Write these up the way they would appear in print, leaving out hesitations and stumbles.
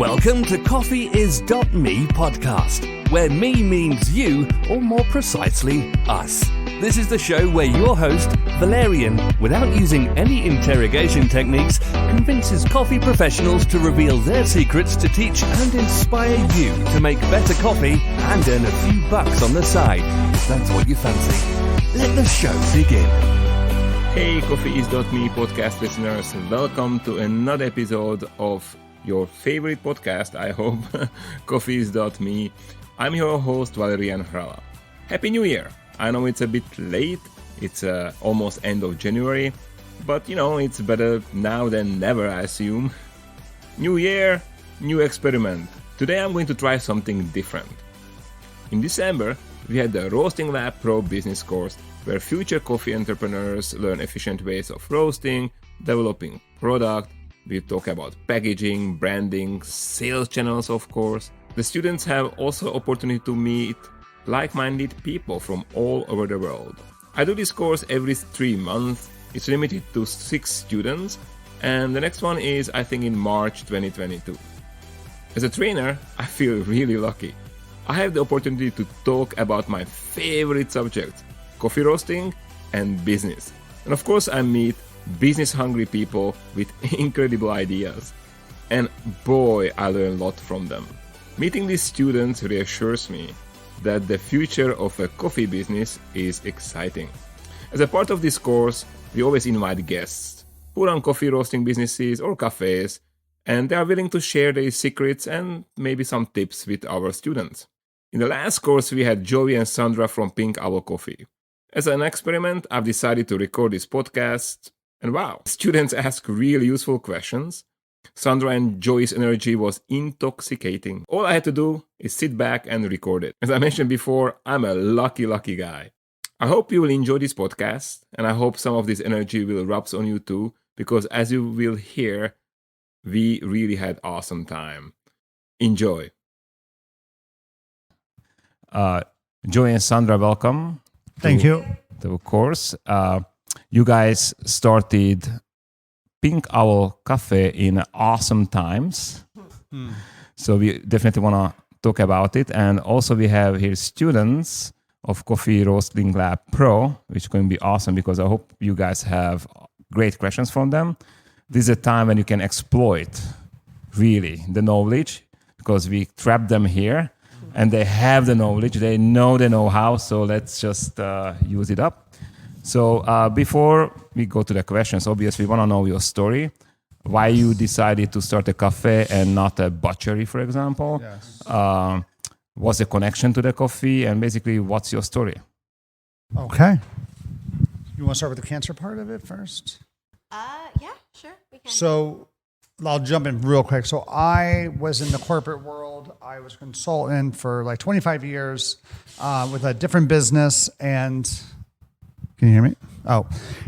Welcome to coffeeis.me podcast, where me means you, or more precisely, us. This is the show where your host, Valerian, without using any interrogation techniques, convinces coffee professionals to reveal their secrets to teach and inspire you to make better coffee and earn a few bucks on the side, if that's what you fancy. Let the show begin. Hey, coffeeis.me podcast listeners, welcome to another episode of your favorite podcast, I hope, coffeeis.me. I'm your host, Valerian Hrala. Happy New Year! I know it's a bit late, it's almost end of January, but it's better now than never, I assume. New year, new experiment. Today I'm going to try something different. In December, we had the Roasting Lab Pro business course, where future coffee entrepreneurs learn efficient ways of roasting, developing product. We talk about packaging, branding, sales channels, of course. The students have also opportunity to meet like-minded people from all over the world. I do this course every 3 months. It's limited to 6 students, and the next one is, I think, in March 2022. As a trainer, I feel really lucky. I have the opportunity to talk about my favorite subjects, coffee roasting and business. And of course, I meet business-hungry people with incredible ideas. And boy, I learn a lot from them. Meeting these students reassures me that the future of a coffee business is exciting. As a part of this course, we always invite guests who run coffee roasting businesses or cafes, and they are willing to share their secrets and maybe some tips with our students. In the last course, we had Joey and Sandra from Pink Owl Coffee. As an experiment, I've decided to record this podcast, and wow, students ask really useful questions. Sandra and Joey's energy was intoxicating. All I had to do is sit back and record it. As I mentioned before, I'm a lucky guy. I hope you will enjoy this podcast, and I hope some of this energy will rub on you too, because as you will hear, we really had awesome time. Enjoy. Joey and Sandra, welcome. Thank you. To the course. You guys started Pink Owl Cafe in awesome times. So we definitely want to talk about it. And also we have here students of Coffee Roasting Lab Pro, which is going to be awesome because I hope you guys have great questions from them. This is a time when you can exploit really the knowledge because we trap them here and they have the knowledge, they know the know-how. So let's just use it up. So before we go to the questions, obviously we want to know your story, why you decided to start a cafe and not a butchery, for example. Yes. What's the connection to the coffee, and basically what's your story? Okay. You want to start with the cancer part of it first? Yeah, sure. We can. So I'll jump in real quick. So I was in the corporate world. I was a consultant for like 25 years with a different business, and can you hear me? Oh,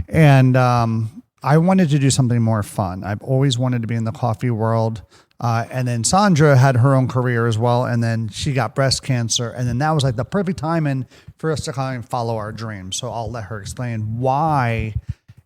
and I wanted to do something more fun. I've always wanted to be in the coffee world. And then Sandra had her own career as well. And then she got breast cancer. And then that was like the perfect timing for us to kind of follow our dreams. So I'll let her explain why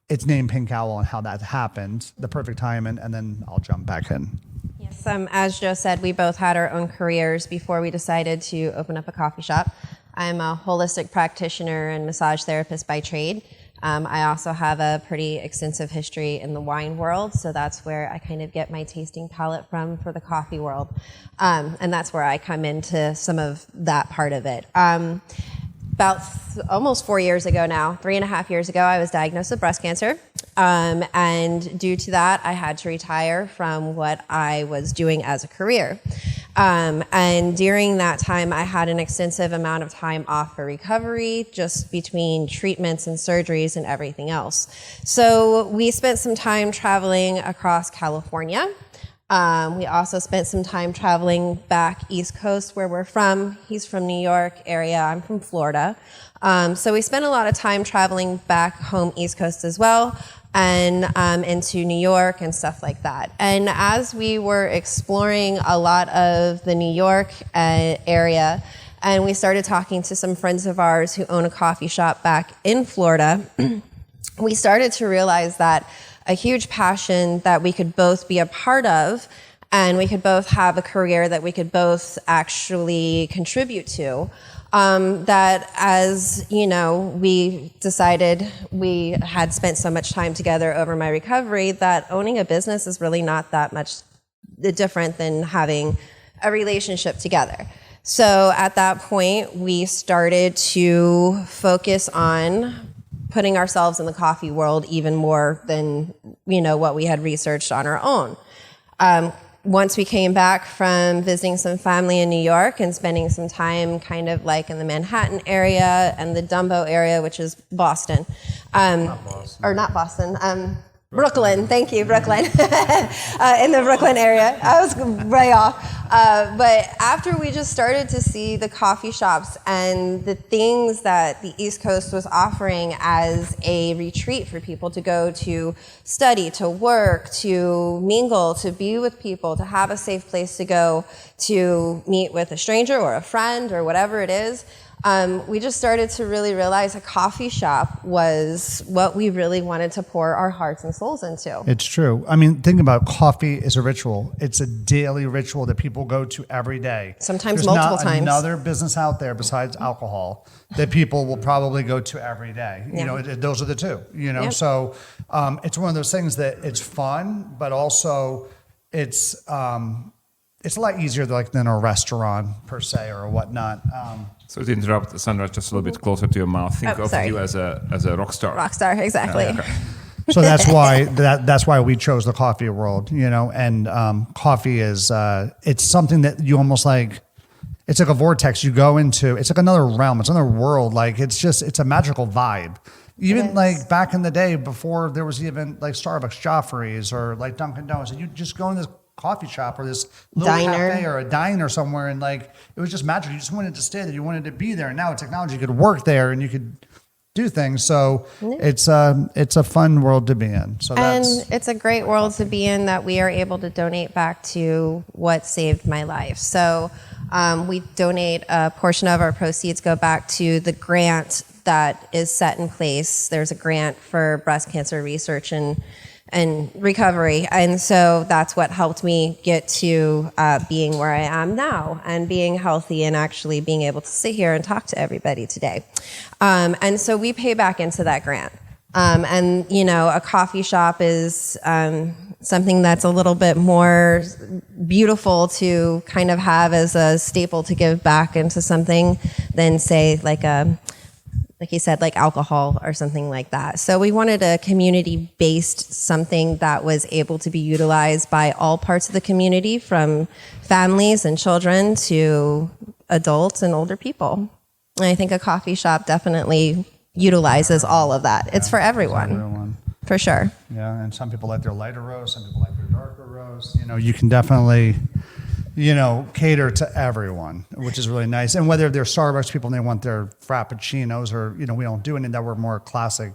it's named Pink Owl and how that happened, the perfect timing. And then I'll jump back in. Yes, as Joe said, we both had our own careers before we decided to open up a coffee shop. I'm a holistic practitioner and massage therapist by trade. I also have a pretty extensive history in the wine world, so that's where I kind of get my tasting palette from for the coffee world. And that's where I come into some of that part of it. About almost 4 years ago now, 3.5 years ago, I was diagnosed with breast cancer. And due to that, I had to retire from what I was doing as a career. And during that time, I had an extensive amount of time off for recovery, just between treatments and surgeries and everything else. So we spent some time traveling across California. We also spent some time traveling back East Coast where we're from. He's from New York area. I'm from Florida. So we spent a lot of time traveling back home East Coast as well, and into New York and stuff like that. And as we were exploring a lot of the New York area, and we started talking to some friends of ours who own a coffee shop back in Florida, we started to realize that a huge passion that we could both be a part of and we could both have a career that we could both actually contribute to. That as, we decided we had spent so much time together over my recovery that owning a business is really not that much different than having a relationship together. So at that point, we started to focus on putting ourselves in the coffee world even more than, what we had researched on our own. Once we came back from visiting some family in New York and spending some time kind of like in the Manhattan area and the Dumbo area, which is Boston. Not Boston. Brooklyn. Thank you, Brooklyn. In the Brooklyn area. I was way off. But after we just started to see the coffee shops and the things that the East Coast was offering as a retreat for people to go to study, to work, to mingle, to be with people, to have a safe place to go to meet with a stranger or a friend or whatever it is, we just started to really realize a coffee shop was what we really wanted to pour our hearts and souls into. It's true. I mean, think about coffee is a ritual. It's a daily ritual that people go to every day. Sometimes multiple times. There's not another business out there besides alcohol that people will probably go to every day. Yeah. Those are the two, Yep. So it's one of those things that it's fun, but also it's a lot easier than a restaurant per se or whatnot. So to interrupt, Sandra, just a little bit closer to your mouth. Think of you as a rock star. Rock star, exactly. Okay. So that's why we chose the coffee world, and coffee is it's something that you almost like. It's like a vortex you go into. It's like another realm. It's another world. Like it's a magical vibe. Even like back in the day before there was even like Starbucks, Joffrey's, or like Dunkin' Donuts, and you just go in this coffee shop or this little cafe or a diner somewhere, and like it was just magical. You just wanted to stay there. You wanted to be there. And now technology could work there, and you could do things. So it's a fun world to be in. So it's a great world to be in that we are able to donate back to what saved my life. So we donate a portion of our proceeds go back to the grant that is set in place. There's a grant for breast cancer research and recovery. And so that's what helped me get to being where I am now and being healthy and actually being able to sit here and talk to everybody today. And so we pay back into that grant. A coffee shop is something that's a little bit more beautiful to kind of have as a staple to give back into something than say like you said, like alcohol or something like that. So we wanted a community-based something that was able to be utilized by all parts of the community, from families and children to adults and older people. And I think a coffee shop definitely utilizes all of that. It's for everyone. For sure. Yeah, and some people like their lighter roast, some people like their darker roast. You can definitely cater to everyone, which is really nice. And whether they're Starbucks people and they want their frappuccinos, or we don't do any that. We're more classic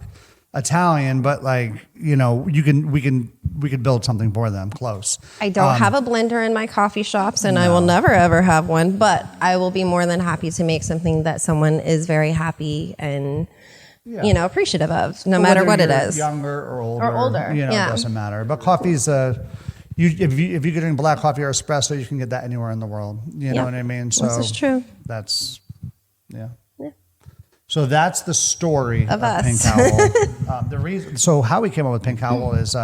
Italian, but we could build something for them close. I don't have a blender in my coffee shops, and I will never ever have one. But I will be more than happy to make something that someone is very happy and appreciative of, no matter what it is. Younger or older. It Yeah. doesn't matter. But coffee's if you're getting black coffee or espresso, you can get that anywhere in the world. You know what I mean? So this is true. That's So that's the story of us. Pink Owl. The reason. So how we came up with Pink Owl is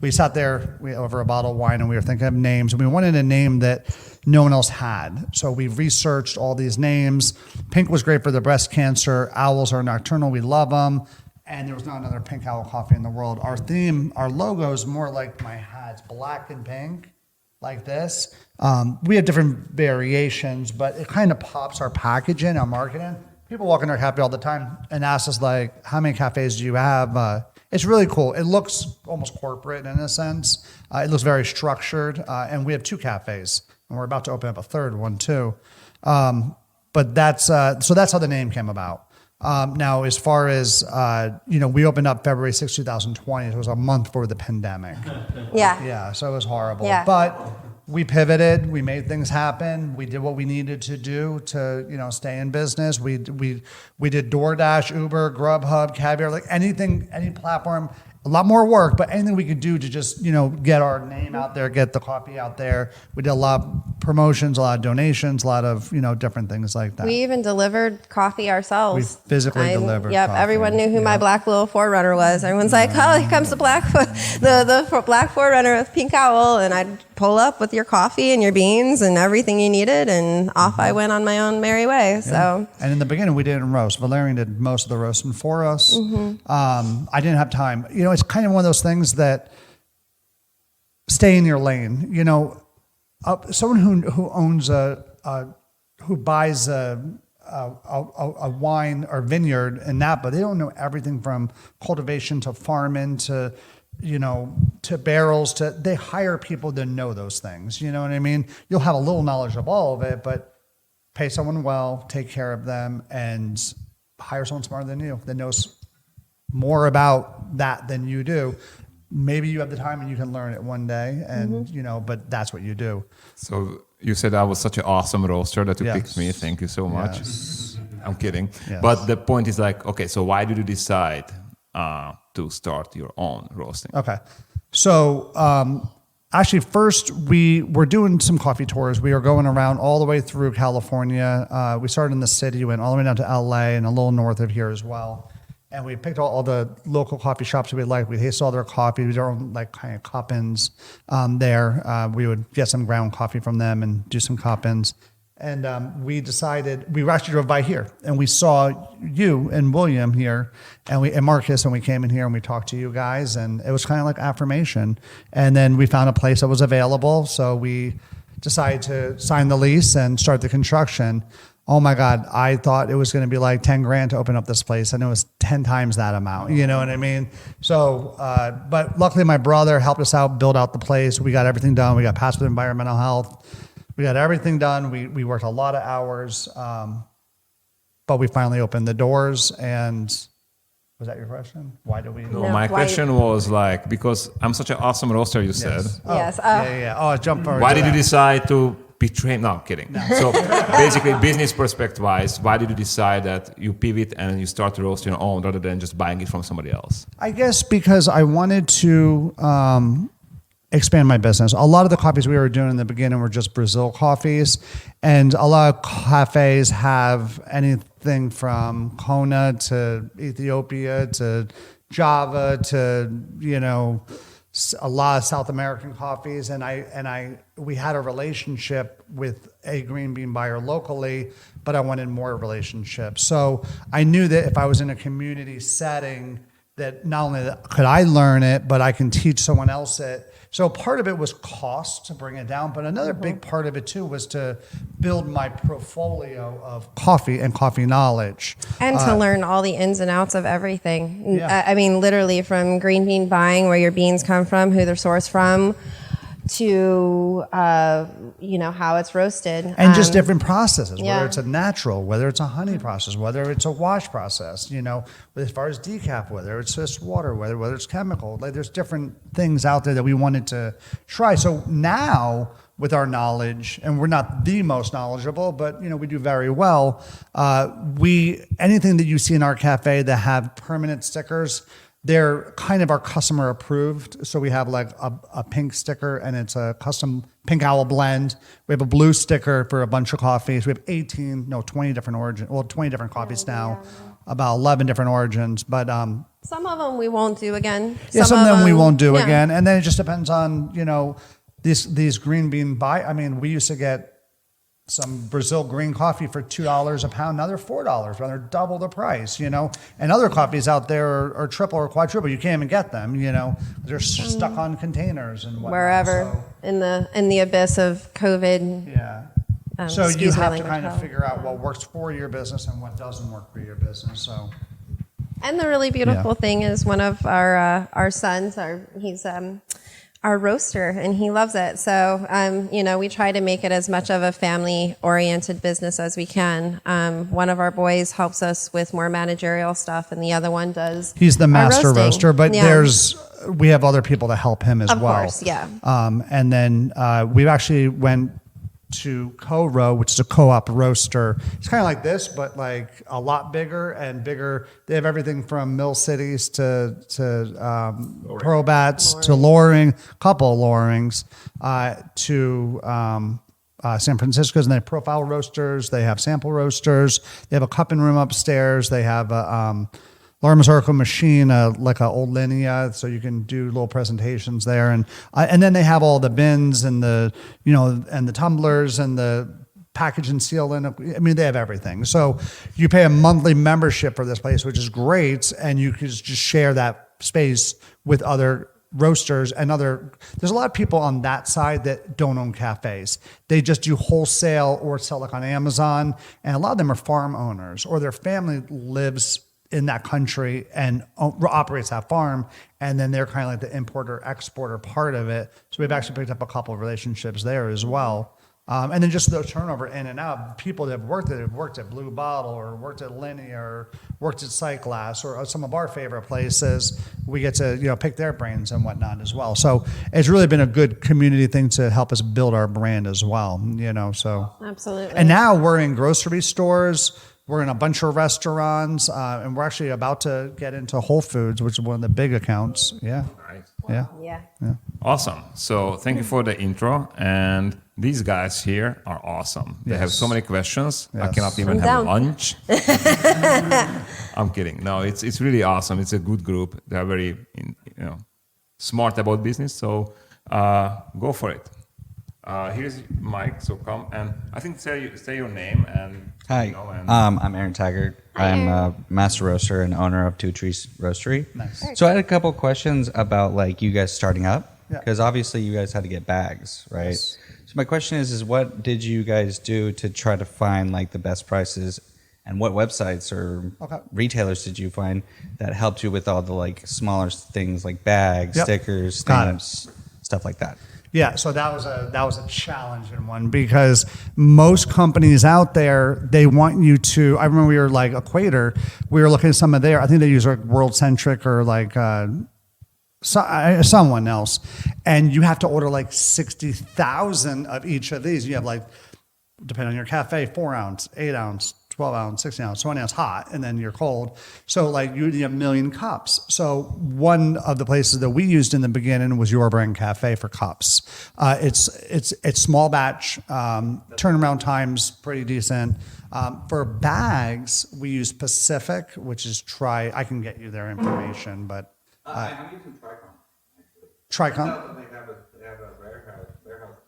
we sat there over a bottle of wine and we were thinking of names, and we wanted a name that no one else had. So we researched all these names. Pink was great for the breast cancer. Owls are nocturnal. We love them. And there was not another Pink Owl coffee in the world. Our theme, our logo is more like my hat. It's black and pink, like this. We have different variations, but it kind of pops our packaging, our marketing. People walk in our cafe all the time and ask us, like, how many cafes do you have? It's really cool. It looks almost corporate in a sense. It looks very structured. And we have 2 cafes, and we're about to open up a third one too. But that's how the name came about. Now, as far as, we opened up February 6, 2020. It was a month before the pandemic. Yeah. So it was horrible. Yeah. But we pivoted. We made things happen. We did what we needed to do to, stay in business. We did DoorDash, Uber, Grubhub, Caviar, like anything, any platform. a lot more work, but anything we could do to just, get our name out there, get the coffee out there. We did a lot of promotions, a lot of donations, a lot of, different things like that. We even delivered coffee ourselves. We physically delivered Yep, coffee. everyone knew who my black little Forerunner was. Everyone's like, oh, here comes the black Forerunner with pink owl. And I'd pull up with your coffee and your beans and everything you needed, and off I went on my own merry way. So. And in the beginning, we didn't roast. Valerian did most of the roasting for us. I didn't have time. It's kind of one of those things that stay in your lane. Someone who owns who buys a wine or vineyard in Napa, they don't know everything from cultivation to farming to barrels they hire people to know those things. You know what I mean? You'll have a little knowledge of all of it, but pay someone well, take care of them, and hire someone smarter than you that knows more about that than you do. Maybe you have the time and you can learn it one day, and but that's what you do. So you said I was such an awesome roaster that you picked me. Thank you so much. Yes. I'm kidding. Yes. But the point is okay, so why did you decide to start your own roasting? Okay. So actually, first we were doing some coffee tours. We were going around all the way through California. We started in the city, went all the way down to LA and a little north of here as well. And we picked all the local coffee shops that we liked. We tasted all their coffee. We did our own kind of cup-ins there. We would get some ground coffee from them and do some cup-ins. And we decided, we actually drove by here and we saw you and William here and Marcus, and we came in here and we talked to you guys, and it was kind of like affirmation. And then we found a place that was available. So we decided to sign the lease and start the construction. Oh my God, I thought it was going to be like 10 grand to open up this place, and it was 10 times that amount. You know what I mean? So, but luckily my brother helped us out, build out the place. We got everything done. We got passed with environmental health. We got everything done. We worked a lot of hours, but we finally opened the doors. And was that your question? Why do we? No, my question was because I'm such an awesome roaster, you said. Yes. Yeah. Oh, I jumped forward. Why did you decide to betray? No, I'm kidding. No. So basically, business perspective-wise, why did you decide that you pivot and you start to roast your own rather than just buying it from somebody else? I guess because I wanted to expand my business. A lot of the coffees we were doing in the beginning were just Brazil coffees, and a lot of cafes have anything from Kona to Ethiopia to Java to a lot of South American coffees, and we had a relationship with a green bean buyer locally, but I wanted more relationships. So I knew that if I was in a community setting, that not only could I learn it, but I can teach someone else it. So part of it was cost to bring it down, but another big part of it too was to build my portfolio of coffee and coffee knowledge. And to learn all the ins and outs of everything. Yeah. I mean, literally from green bean buying, where your beans come from, who they're sourced from, to how it's roasted, and just different processes, yeah. whether it's a natural, whether it's a honey process, whether it's a wash process, as far as decaf, whether it's just water, whether it's chemical. Like there's different things out there that we wanted to try. So now with our knowledge, and we're not the most knowledgeable, but we do very well. Anything that you see in our cafe that have permanent stickers, they're kind of our customer approved. So we have like a pink sticker, and it's a custom pink owl blend. We have a blue sticker for a bunch of coffees. We have 20 different origins. Well, 20 different coffees now, about 11 different origins. But some of them we won't do again. Some of them we won't do again. And then it just depends on, these green bean we used to get some Brazil green coffee for $2 a pound. Now they're $4, they're double the price, and other coffees out there are triple or quadruple. You can't even get them, they're stuck on containers and whatnot. Wherever in the abyss of COVID. Yeah. So you have to kind of figure out what works for your business and what doesn't work for your business. So. And the really beautiful thing is one of our sons, he's our roaster, and he loves it. So, we try to make it as much of a family-oriented business as we can. One of our boys helps us with more managerial stuff, and the other one does. He's the master roaster, but we have other people to help him as well. Of course, yeah. And then we've actually went to Co-Row, which is a co-op roaster. It's kind of like this, but like a lot bigger and bigger. They have everything from Mill Cities to Probats to Loring, couple of Lorings, to San Francisco's, and they have profile roasters. They have sample roasters. They have a cupping room upstairs. They have a Laura Mazzarco machine, like an old Linea, so you can do little presentations there, and then they have all the bins and the and the tumblers and the package and seal in. I mean, they have everything. So you pay a monthly membership for this place, which is great, and you can just share that space with other roasters and there's a lot of people on that side that don't own cafes. They just do wholesale or sell like on Amazon, and a lot of them are farm owners or their family lives in that country and operates that farm, and then they're kind of like the importer exporter part of it. So we've actually picked up a couple of relationships there as well. And then just the turnover in and out, people that have worked at Blue Bottle or worked at Linear or worked at Sight Glass or some of our favorite places, we get to pick their brains and whatnot as well. So it's really been a good community thing to help us build our brand as well. So absolutely. And now we're in grocery stores. We're in a bunch of restaurants, and we're actually about to get into Whole Foods, which is one of the big accounts. Yeah. Nice. Yeah. Awesome. So thank you for the intro. And these guys here are awesome. They have so many questions. Yes. I cannot even have lunch. I'm kidding. No, it's really awesome. It's a good group. They are very smart about business. So go for it. Here's Mike. So come and I think say your name and. Hi, I'm Aaron Taggart. I'm a master roaster and owner of Two Trees Roastery. Nice. So I had a couple questions about like you guys starting up, because obviously you guys had to get bags, right? Yes. So my question is what did you guys do to try to find like the best prices, and what websites or retailers did you find that helped you with all the like smaller things like bags, stickers, stamps, stuff like that? Yeah, so that was a challenging one, because most companies out there, they want you to. I remember we were like Equator, we were looking at some of their. I think they use like World Centric or like someone else, and you have to order like 60,000 of each of these. You have like, depending on your cafe, 4 ounce, 8 ounce, 12 ounce, 16 ounce, 20 ounce hot, and then you're cold. So like you need a million cups. So one of the places that we used in the beginning was Your Brand Cafe for cups. It's small batch, turnaround time's pretty decent. For bags, we use Pacific, which is I can get you their information, but I'm using Tricon. Tricon? They have a warehouse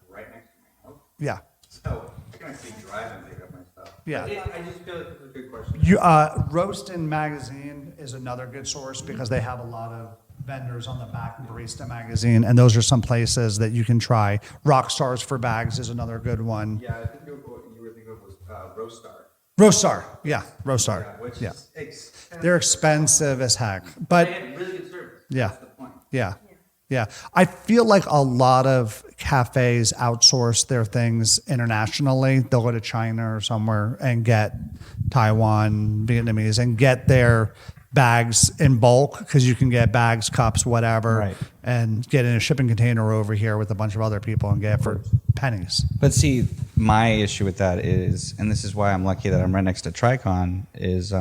right next to my house. Yeah. So I can actually drive and pick up my stuff. Yeah. I just feel like it's a good question. Roastin' Magazine is another good source, because they have a lot of vendors on the back of Barista Magazine, and those are some places that you can try. Rockstars for bags is another good one. Yeah, I think what you were thinking of was Roastar. Roastar, yeah, Roastar. Yeah, which is expensive. They're expensive as heck, but they have really good service. yeah, That's the point. yeah. I feel like a lot of cafes outsource their things internationally. They'll go to China or somewhere and get Taiwan, Vietnamese, and get their bags in bulk, because you can get bags, cups, whatever, and get in a shipping container over here with a bunch of other people and get it for pennies. But see, my issue with that is, and this is why I'm lucky that I'm right next to Tricon, is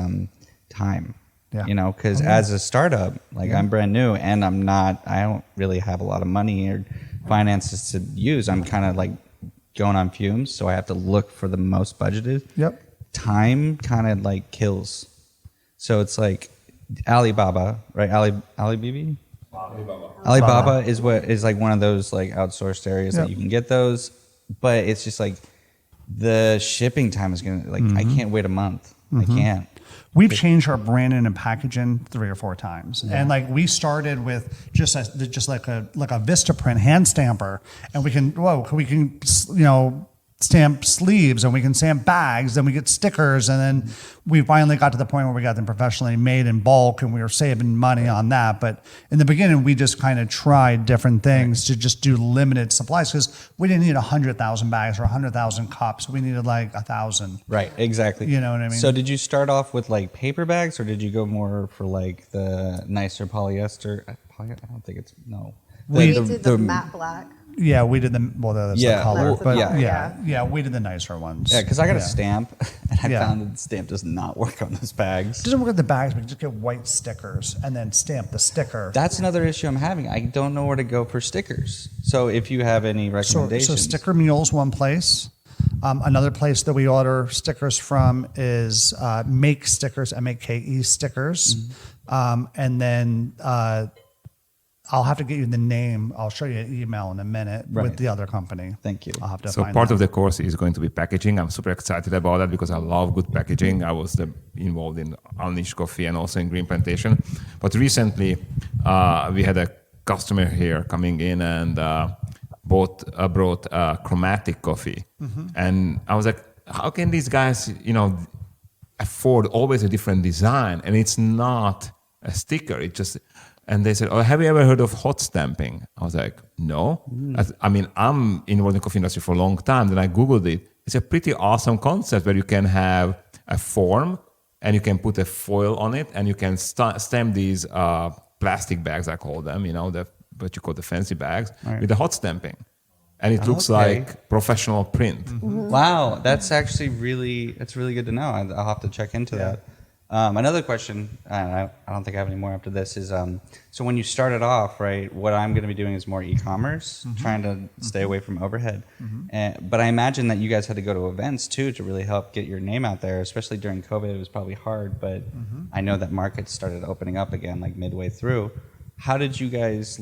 time. Yeah. Because as a startup, like I'm brand new and I don't really have a lot of money or finances to use. I'm kind of like going on fumes, so I have to look for the most budgeted. Yep. Time kind of like kills. So it's like Alibaba, right? Alibaba is like one of those like outsourced areas that you can get those, but it's just like the shipping time is gonna I can't wait a month. I can't. We've changed our branding and packaging 3 or 4 times, and like we started with just like a Vistaprint hand stamper, and we can stamp sleeves, and we can stamp bags, and we get stickers, and then we finally got to the point where we got them professionally made in bulk, and we were saving money on that. But in the beginning, we just kind of tried different things to just do limited supplies, because we didn't need 100,000 bags or 100,000 cups. We needed like 1,000. Right, exactly. You know what I mean? So did you start off with like paper bags, or did you go more for like the nicer polyester? I don't think it's, no. We did the matte black. Yeah, we did that's the color, That's the but color, yeah, we did the nicer ones. Yeah, because I got a stamp, and I Yeah. found that the stamp does not work on those bags. It doesn't work with the bags, but you just get white stickers and then stamp the sticker. That's another issue I'm having. I don't know where to go for stickers. So if you have any recommendations. So Sticker Mule's one place. Another place that we order stickers from is Make Stickers, MAKE Stickers. And then I'll have to get you the name. I'll show you an email in a minute with the other company. Thank you. I'll have to So find part that. of the course is going to be packaging. I'm super excited about that because I love good packaging. I was involved in Unleashed Coffee and also in Green Plantation. But recently, we had a customer here coming in and brought chromatic coffee. And I was like, how can these guys, afford always a different design? And it's not a sticker. It just... And they said, have you ever heard of hot stamping? I was like, no. I mean, I'm involved in the coffee industry for a long time. Then I Googled it. It's a pretty awesome concept where you can have a form and you can put a foil on it and you can stamp these plastic bags, I call them, what you call the fancy bags, with the hot stamping. And it looks like professional print. Wow, that's actually really good to know. I'll have to check into that. Another question, and I don't think I have any more after this, is so when you started off, right, what I'm going to be doing is more e-commerce, trying to stay away from overhead. But I imagine that you guys had to go to events too to really help get your name out there, especially during COVID. It was probably hard, but I know that markets started opening up again like midway through. How did you guys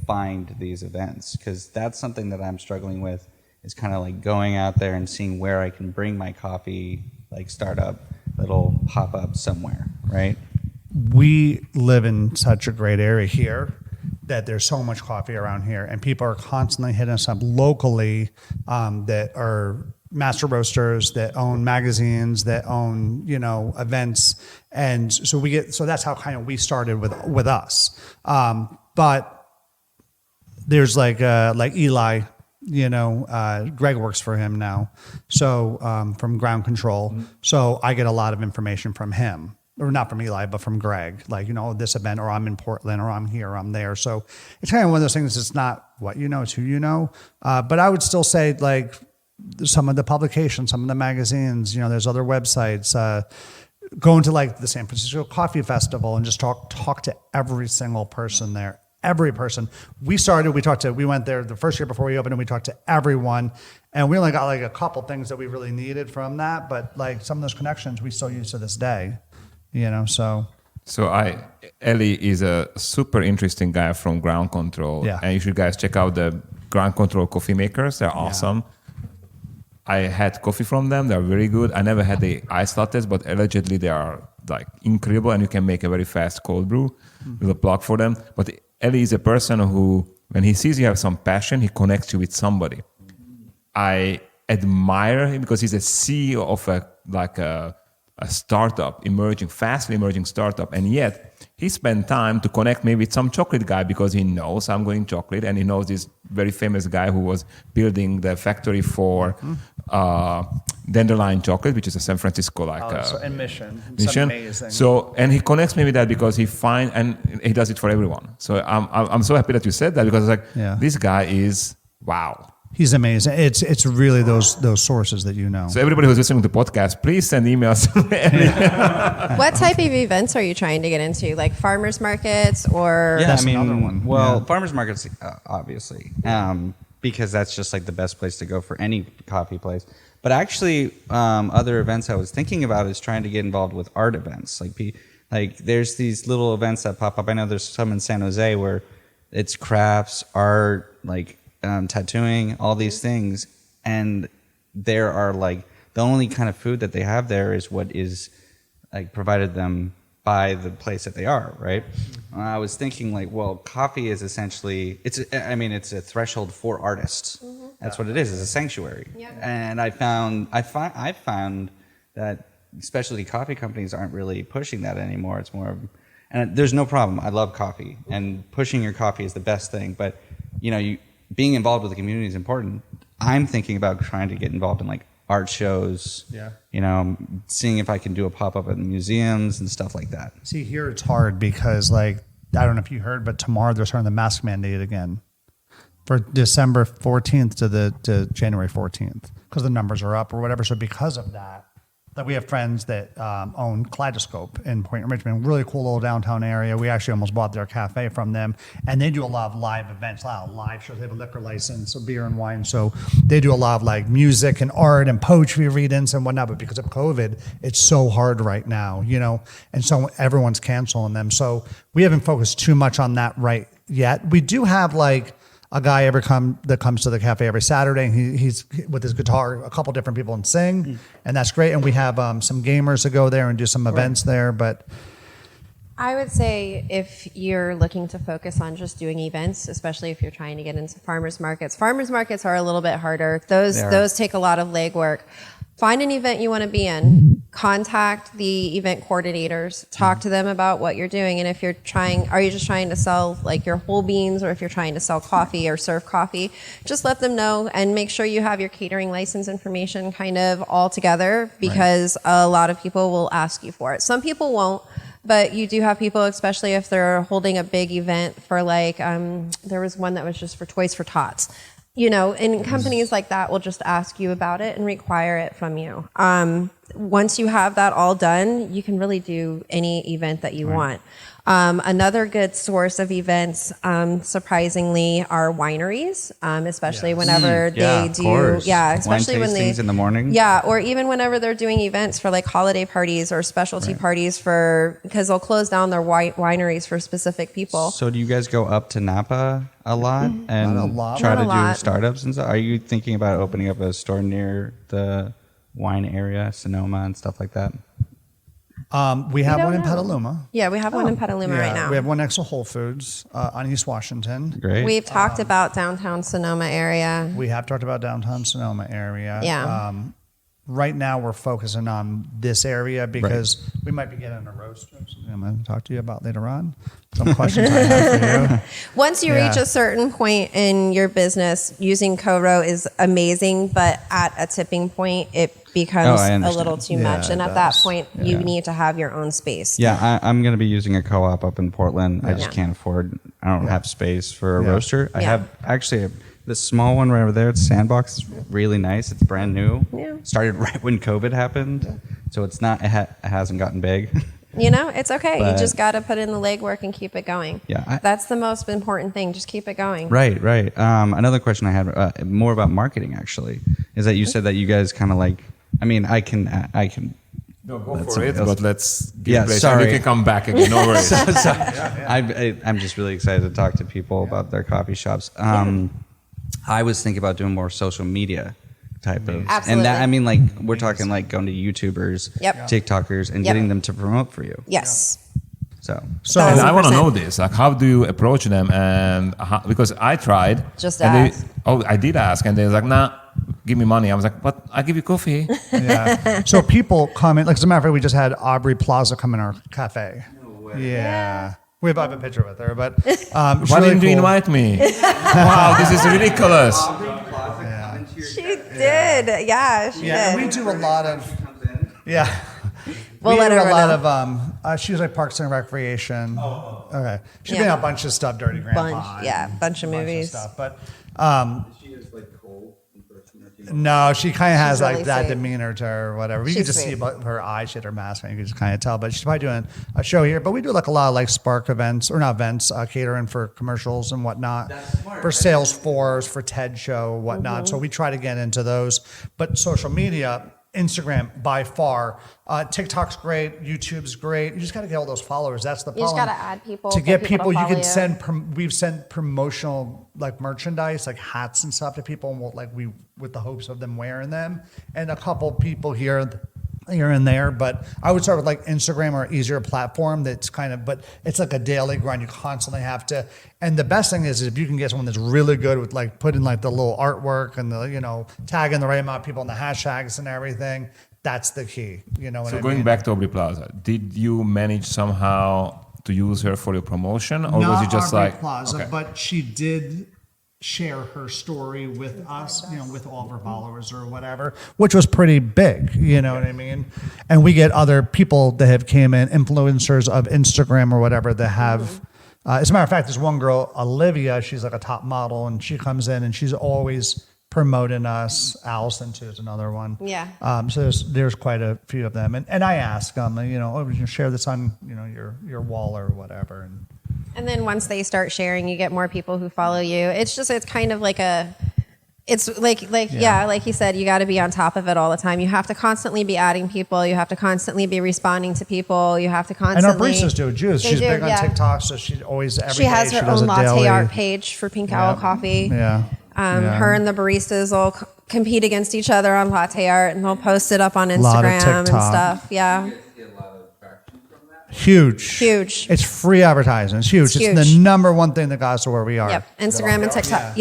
find these events? Because that's something that I'm struggling with, is kind of going out there and seeing where I can bring my coffee, startup, little pop up somewhere, right? We live in such a great area here that there's so much coffee around here, and people are constantly hitting us up locally that are master roasters, that own magazines, that own events, and so that's how kind of we started with us. But there's like Eli. Greg works for him now, so from Ground Control. So I get a lot of information from him, or not from Eli, but from Greg. This event, or I'm in Portland, or I'm here, or I'm there. So it's kind of one of those things. It's not what you know, it's who you know. But I would still say some of the publications, some of the magazines. There's other websites. Going to the San Francisco Coffee Festival and just talk to every single person there. Every person. We went there the first year before we opened, and we talked to everyone, and we only got a couple things that we really needed from that, but some of those connections we still use to this day, so. So Eli is a super interesting guy from Ground Control. Yeah. And you should guys check out the Ground Control coffee makers. They're awesome. I had coffee from them. They're very good. I never had the iced lattes, but allegedly they are incredible, and you can make a very fast cold brew. With a plug for them. But Eli is a person who, when he sees you have some passion, he connects you with somebody. I admire him because he's a CEO of a startup, fastly emerging startup, and yet he spent time to connect me with some chocolate guy because he knows I'm going chocolate, and he knows this very famous guy who was building the factory for Dandelion Chocolate, which is a San Francisco and Mission. It's amazing. So, and he connects me with that because and he does it for everyone. So I'm so happy that you said that, because this guy is wow. He's amazing. It's really those sources that you know. So everybody who's listening to the podcast, please send emails. What type of events are you trying to get into? Like farmers markets or? That's another one. Well, farmers markets, obviously, because that's just the best place to go for any coffee place. But actually, other events I was thinking about is trying to get involved with art events. There's these little events that pop up. I know there's some in San Jose where it's crafts, art, tattooing, all these things, and there are the only kind of food that they have there is what is provided them by the place that they are, right? I was thinking coffee is essentially it's a threshold for artists. That's what it is. It's a sanctuary. Yep. And I found that specialty coffee companies aren't really pushing that anymore. It's more of, and there's no problem. I love coffee, and pushing your coffee is the best thing, but being involved with the community is important. I'm thinking about trying to get involved in art shows. Yeah. Seeing if I can do a pop-up at museums and stuff like that. See, here it's hard because I don't know if you heard, but tomorrow they're starting the mask mandate again. for December 14th to January 14th because the numbers are up or whatever. So because of that, like we have friends that own Kaleidoscope in Point Richmond, really cool little downtown area. We actually almost bought their cafe from them, and they do a lot of live events, a lot of live shows. They have a liquor license, so beer and wine. So they do a lot of like music and art and poetry readings and whatnot. But because of COVID, it's so hard right now, and so everyone's canceling them. So we haven't focused too much on that right yet. We do have like a guy that comes to the cafe every Saturday, and he's with his guitar, a couple different people and sing, and that's great. And we have some gamers that go there and do some events there. But I would say if you're looking to focus on just doing events, especially if you're trying to get into farmers markets are a little bit harder. Those take a lot of legwork. Find an event you want to be in. Contact the event coordinators. Talk to them about what you're doing. And if are you just trying to sell like your whole beans, or if you're trying to sell coffee or serve coffee, just let them know and make sure you have your catering license information kind of all together, because a lot of people will ask you for it. Some people won't, but you do have people, especially if they're holding a big event for like, there was one that was just for Toys for Tots. And companies like that will just ask you about it and require it from you. Once you have that all done, you can really do any event that you want. Another good source of events, surprisingly, are wineries, especially whenever they do, especially wine when they in the morning, or even whenever they're doing events for like holiday parties or specialty parties because they'll close down their wineries for specific people. So do you guys go up to Napa a lot and try to do startups and stuff? Are you thinking about opening up a store near the wine area, Sonoma and stuff like that? We have one in Petaluma. Yeah, we have one in Petaluma right now. We have one next to Whole Foods on East Washington. Great. We've talked about downtown Sonoma area. We have talked about downtown Sonoma area. Yeah. Right now, we're focusing on this area because we might be getting a roaster. Something I'm going to talk to you about later on. Some questions I have for you. Once you reach a certain point in your business, using co-row is amazing, but at a tipping point, it becomes a little too much. And at that point, you need to have your own space. Yeah, I'm going to be using a co-op up in Portland. I just can't afford, I don't have space for a roaster. I have actually the small one right over there. It's Sandbox. It's really nice. It's brand new. Yeah. Started right when COVID happened. So it's not, it hasn't gotten big. It's okay. But you just got to put in the legwork and keep it going. Yeah. That's the most important thing. Just keep it going. Right. Another question I had, more about marketing actually, is that you said that you guys kind of like, I mean, I can. No, go for it, but let's give place. Sorry. You can come back again. No worries. I'm just really excited to talk to people about their coffee shops. I was thinking about doing more social media type of, Absolutely. and that, I mean, like we're talking like going to YouTubers, TikTokers, and getting them to promote for you. Yes. So and I want to know this. Like, how do you approach them? And because I tried. Just ask. I did ask, and they was like, "Nah, give me money." I was like, "But I give you coffee." Yeah. So people come in. Like as a matter of fact, we just had Aubrey Plaza come in our cafe. No way. Yeah. We have a picture with her, but why didn't you invite me? Wow, this is ridiculous. She did. Yeah, she did. We do a lot of. Yeah. We'll let her know. A lot of. She was like Parks and Recreation. Oh. Okay. She's been in a bunch of stuff. Dirty Grandpa. Bunch of movies. Stuff, but. She is like cold in person. No, she kind of has really like that sweet. demeanor to her or whatever. You can just see about her eyes, she had her mask on, you can just kind of tell. But she's probably doing a show here. But we do like a lot of like Spark events, or not events, catering for commercials and whatnot. For Salesforce, for TED Show, whatnot. So we try to get into those. But social media, Instagram by far. TikTok's great. YouTube's great. You just got to get all those followers. That's the problem. You just got to add people. To get people, you can send. We've sent promotional like merchandise, like hats and stuff to people, and with the hopes of them wearing them. And a couple people here and there, but I would start with like Instagram or easier platform that's but it's like a daily grind. You constantly have to, and the best thing is if you can get someone that's really good with like putting like the little artwork and the, tagging the right amount of people and the hashtags and everything, that's the key. So going back to Aubrey Plaza, did you manage somehow to use her for your promotion, or was it just Aubrey like Plaza, but she did share her story with us, with all of her followers or whatever, which was pretty big, what I mean? And we get other people that have came in, influencers of Instagram or whatever, that have As a matter of fact, there's one girl, Olivia, she's like a top model, and she comes in and she's always promoting us. Allison too is another one. Yeah. So there's quite a few of them, and I ask them, share this on your wall or whatever, and then once they start sharing, you get more people who follow you. It's kind of like like you said, you got to be on top of it all the time. You have to constantly be adding people. You have to constantly be responding to people. You have to constantly. And our baristas do it too. She's big on TikTok, so she always she has her own latte art page for Pink Owl Coffee. Yeah. Her and the baristas will compete against each other on latte art, and they'll post it up on Instagram and stuff. Yeah. Huge. It's free advertising. It's huge. It's the number one thing that got us to where we are. Yep. Instagram and TikTok.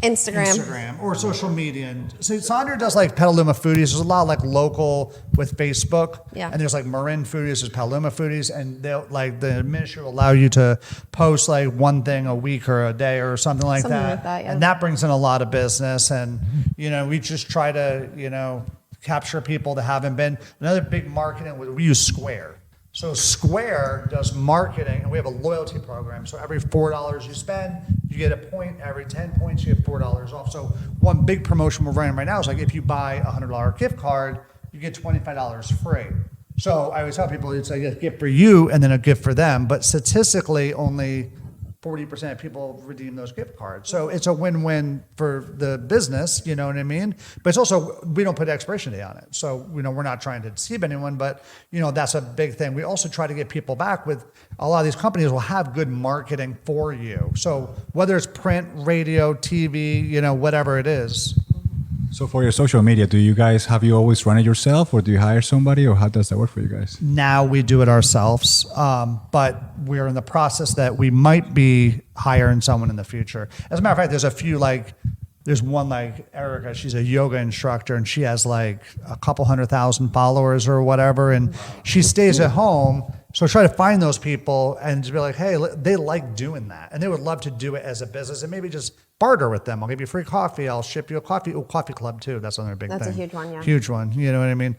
Instagram or social media. And so Sandra does like Petaluma Foodies. There's a lot like local with Facebook. Yeah. And there's like Marin Foodies, there's Petaluma Foodies, and they'll like the ministry will allow you to post like one thing a week or a day or something like that. Yeah. And that brings in a lot of business. And we just try to capture people that haven't been. Another big marketing, we use Square. So Square does marketing, and we have a loyalty program. So every $4 you spend, you get a point. Every 10 points, you get $4 off. So one big promotion we're running right now is like if you buy a $100 gift card, you get $25 free. So I always tell people it's like a gift for you and then a gift for them. But statistically, only 40% of people redeem those gift cards. So it's a win-win for the business, you know what I mean? But it's also, we don't put expiration date on it. So, we're not trying to deceive anyone, but, that's a big thing. We also try to get people back with, a lot of these companies will have good marketing for you. So whether it's print, radio, TV, whatever it is. So for your social media, have you always run it yourself, or do you hire somebody, or how does that work for you guys? Now we do it ourselves, but we're in the process that we might be hiring someone in the future. As a matter of fact, there's one like Erica, she's a yoga instructor, and she has like a couple 100,000 followers or whatever, and she stays at home. So try to find those people and just be like, hey, they like doing that. And they would love to do it as a business and maybe just barter with them. I'll give you free coffee. I'll ship you a coffee. Oh, coffee club too. That's another big thing. That's a huge one, yeah. Huge one. You know what I mean?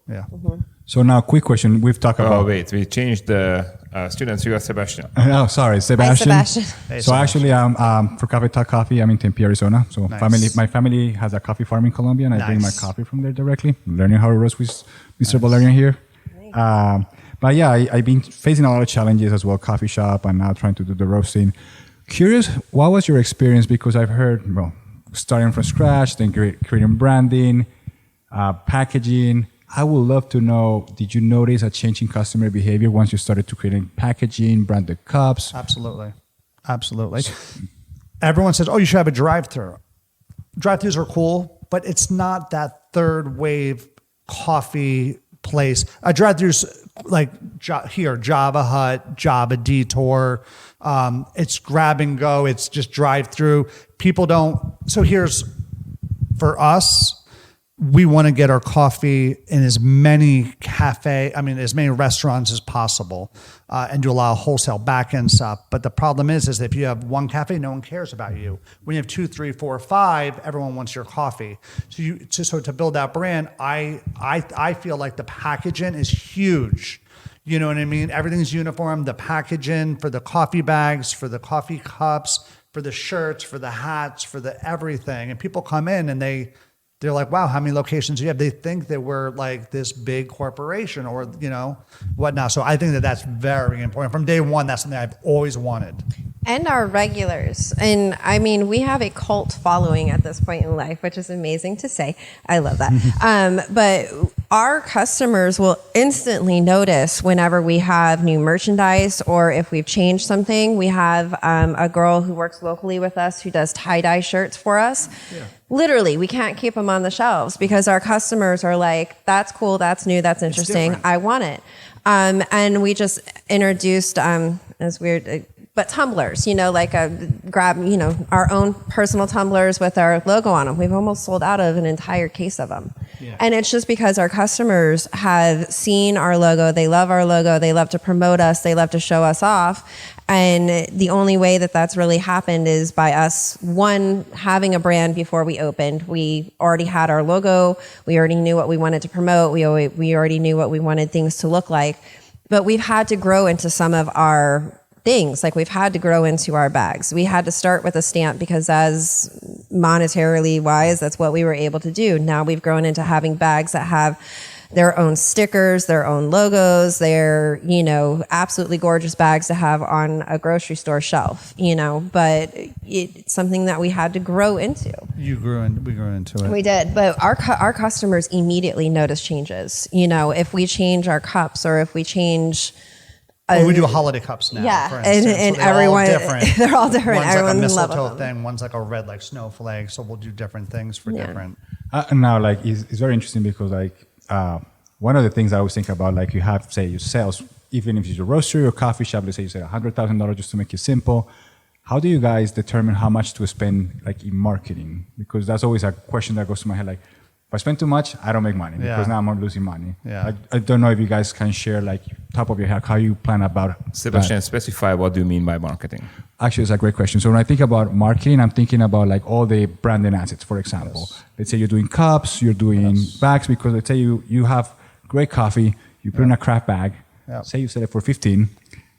Yeah. Mm-hmm. So now, quick question. We've talked about... Oh, wait. We changed the students. You are Sebastian. Oh, sorry. Sebastian. Hi, Sebastian. Hey, So Sebastian. actually, for Cafe Talk Coffee, I'm in Tempe, Arizona. So Nice. my family has a coffee farm in Colombia, and I bring my Nice. coffee from there directly. I'm learning how to roast with Mr. Valerian here. But yeah, I've been facing a lot of challenges as well, coffee shop, and now trying to do the roasting. Curious, what was your experience? Because I've heard, starting from scratch, then creating branding, packaging. I would love to know, did you notice a change in customer behavior once you started to creating packaging, branded cups? Absolutely. Everyone says, oh, you should have a drive-thru. Drive-thrus are cool, but it's not that third wave coffee place. A drive-thru's like here, Java Hut, Java Detour. It's grab and go. It's just drive-through. People don't. So here's, for us, we want to get our coffee in as many as many restaurants as possible, and do a lot of wholesale back-end stuff. But the problem is that if you have one cafe, no one cares about you. When you have 2, 3, 4, 5, everyone wants your coffee. So to build that brand, I feel like the packaging is huge. You know what I mean? Everything's uniform. The packaging for the coffee bags, for the coffee cups, for the shirts, for the hats, for the everything. And people come in and they're like, wow, how many locations do you have? They think that we're like this big corporation or, whatnot. So I think that that's very important. From day one, that's something I've always wanted. And our regulars. And I mean, we have a cult following at this point in life, which is amazing to say. I love that. But our customers will instantly notice whenever we have new merchandise or if we've changed something. We have a girl who works locally with us who does tie-dye shirts for us. Yeah. Literally, we can't keep them on the shelves because our customers are like, that's cool, that's new, that's interesting, I want it. And we just introduced, it's weird, but tumblers, our own personal tumblers with our logo on them. We've almost sold out of an entire case of them. Yeah. And it's just because our customers have seen our logo, they love our logo, they love to promote us, they love to show us off. And the only way that that's really happened is by us, one, having a brand before we opened. We already had our logo. We already knew what we wanted to promote. We already knew what we wanted things to look like. But we've had to grow into some of our things. Like we've had to grow into our bags. We had to start with a stamp because as monetarily wise, that's what we were able to do. Now we've grown into having bags that have their own stickers, their own logos. They're, absolutely gorgeous bags to have on a grocery store shelf, but it's something that we had to grow into. We grew into it. We did, but our customers immediately notice changes. If we change our cups or if we change... we do holiday cups now, yeah, for instance. and so they're everyone, all different. they're all different. One's Everyone like a loves mistletoe them. thing, one's like a red like snowflake, so we'll do different things for different. And now, like, it's very interesting because, like, one of the things I always think about, like, you have, say, your sales, even if it's a roastery or coffee shop, let's say you say $100,000 just to make it simple. How do you guys determine how much to spend, like, in marketing? Because that's always a question that goes to my head, like, if I spend too much, I don't make money because now I'm losing money. Yeah. I don't know if you guys can share, like, top of your head, how you plan about Sebastian, that. specify what do you mean by marketing? Actually, it's a great question. So when I think about marketing, I'm thinking about like all the branding assets, for example. Yes. Let's say you're doing cups, you're doing bags, because let's say you have great coffee, you put in a craft bag, say you sell it for 15,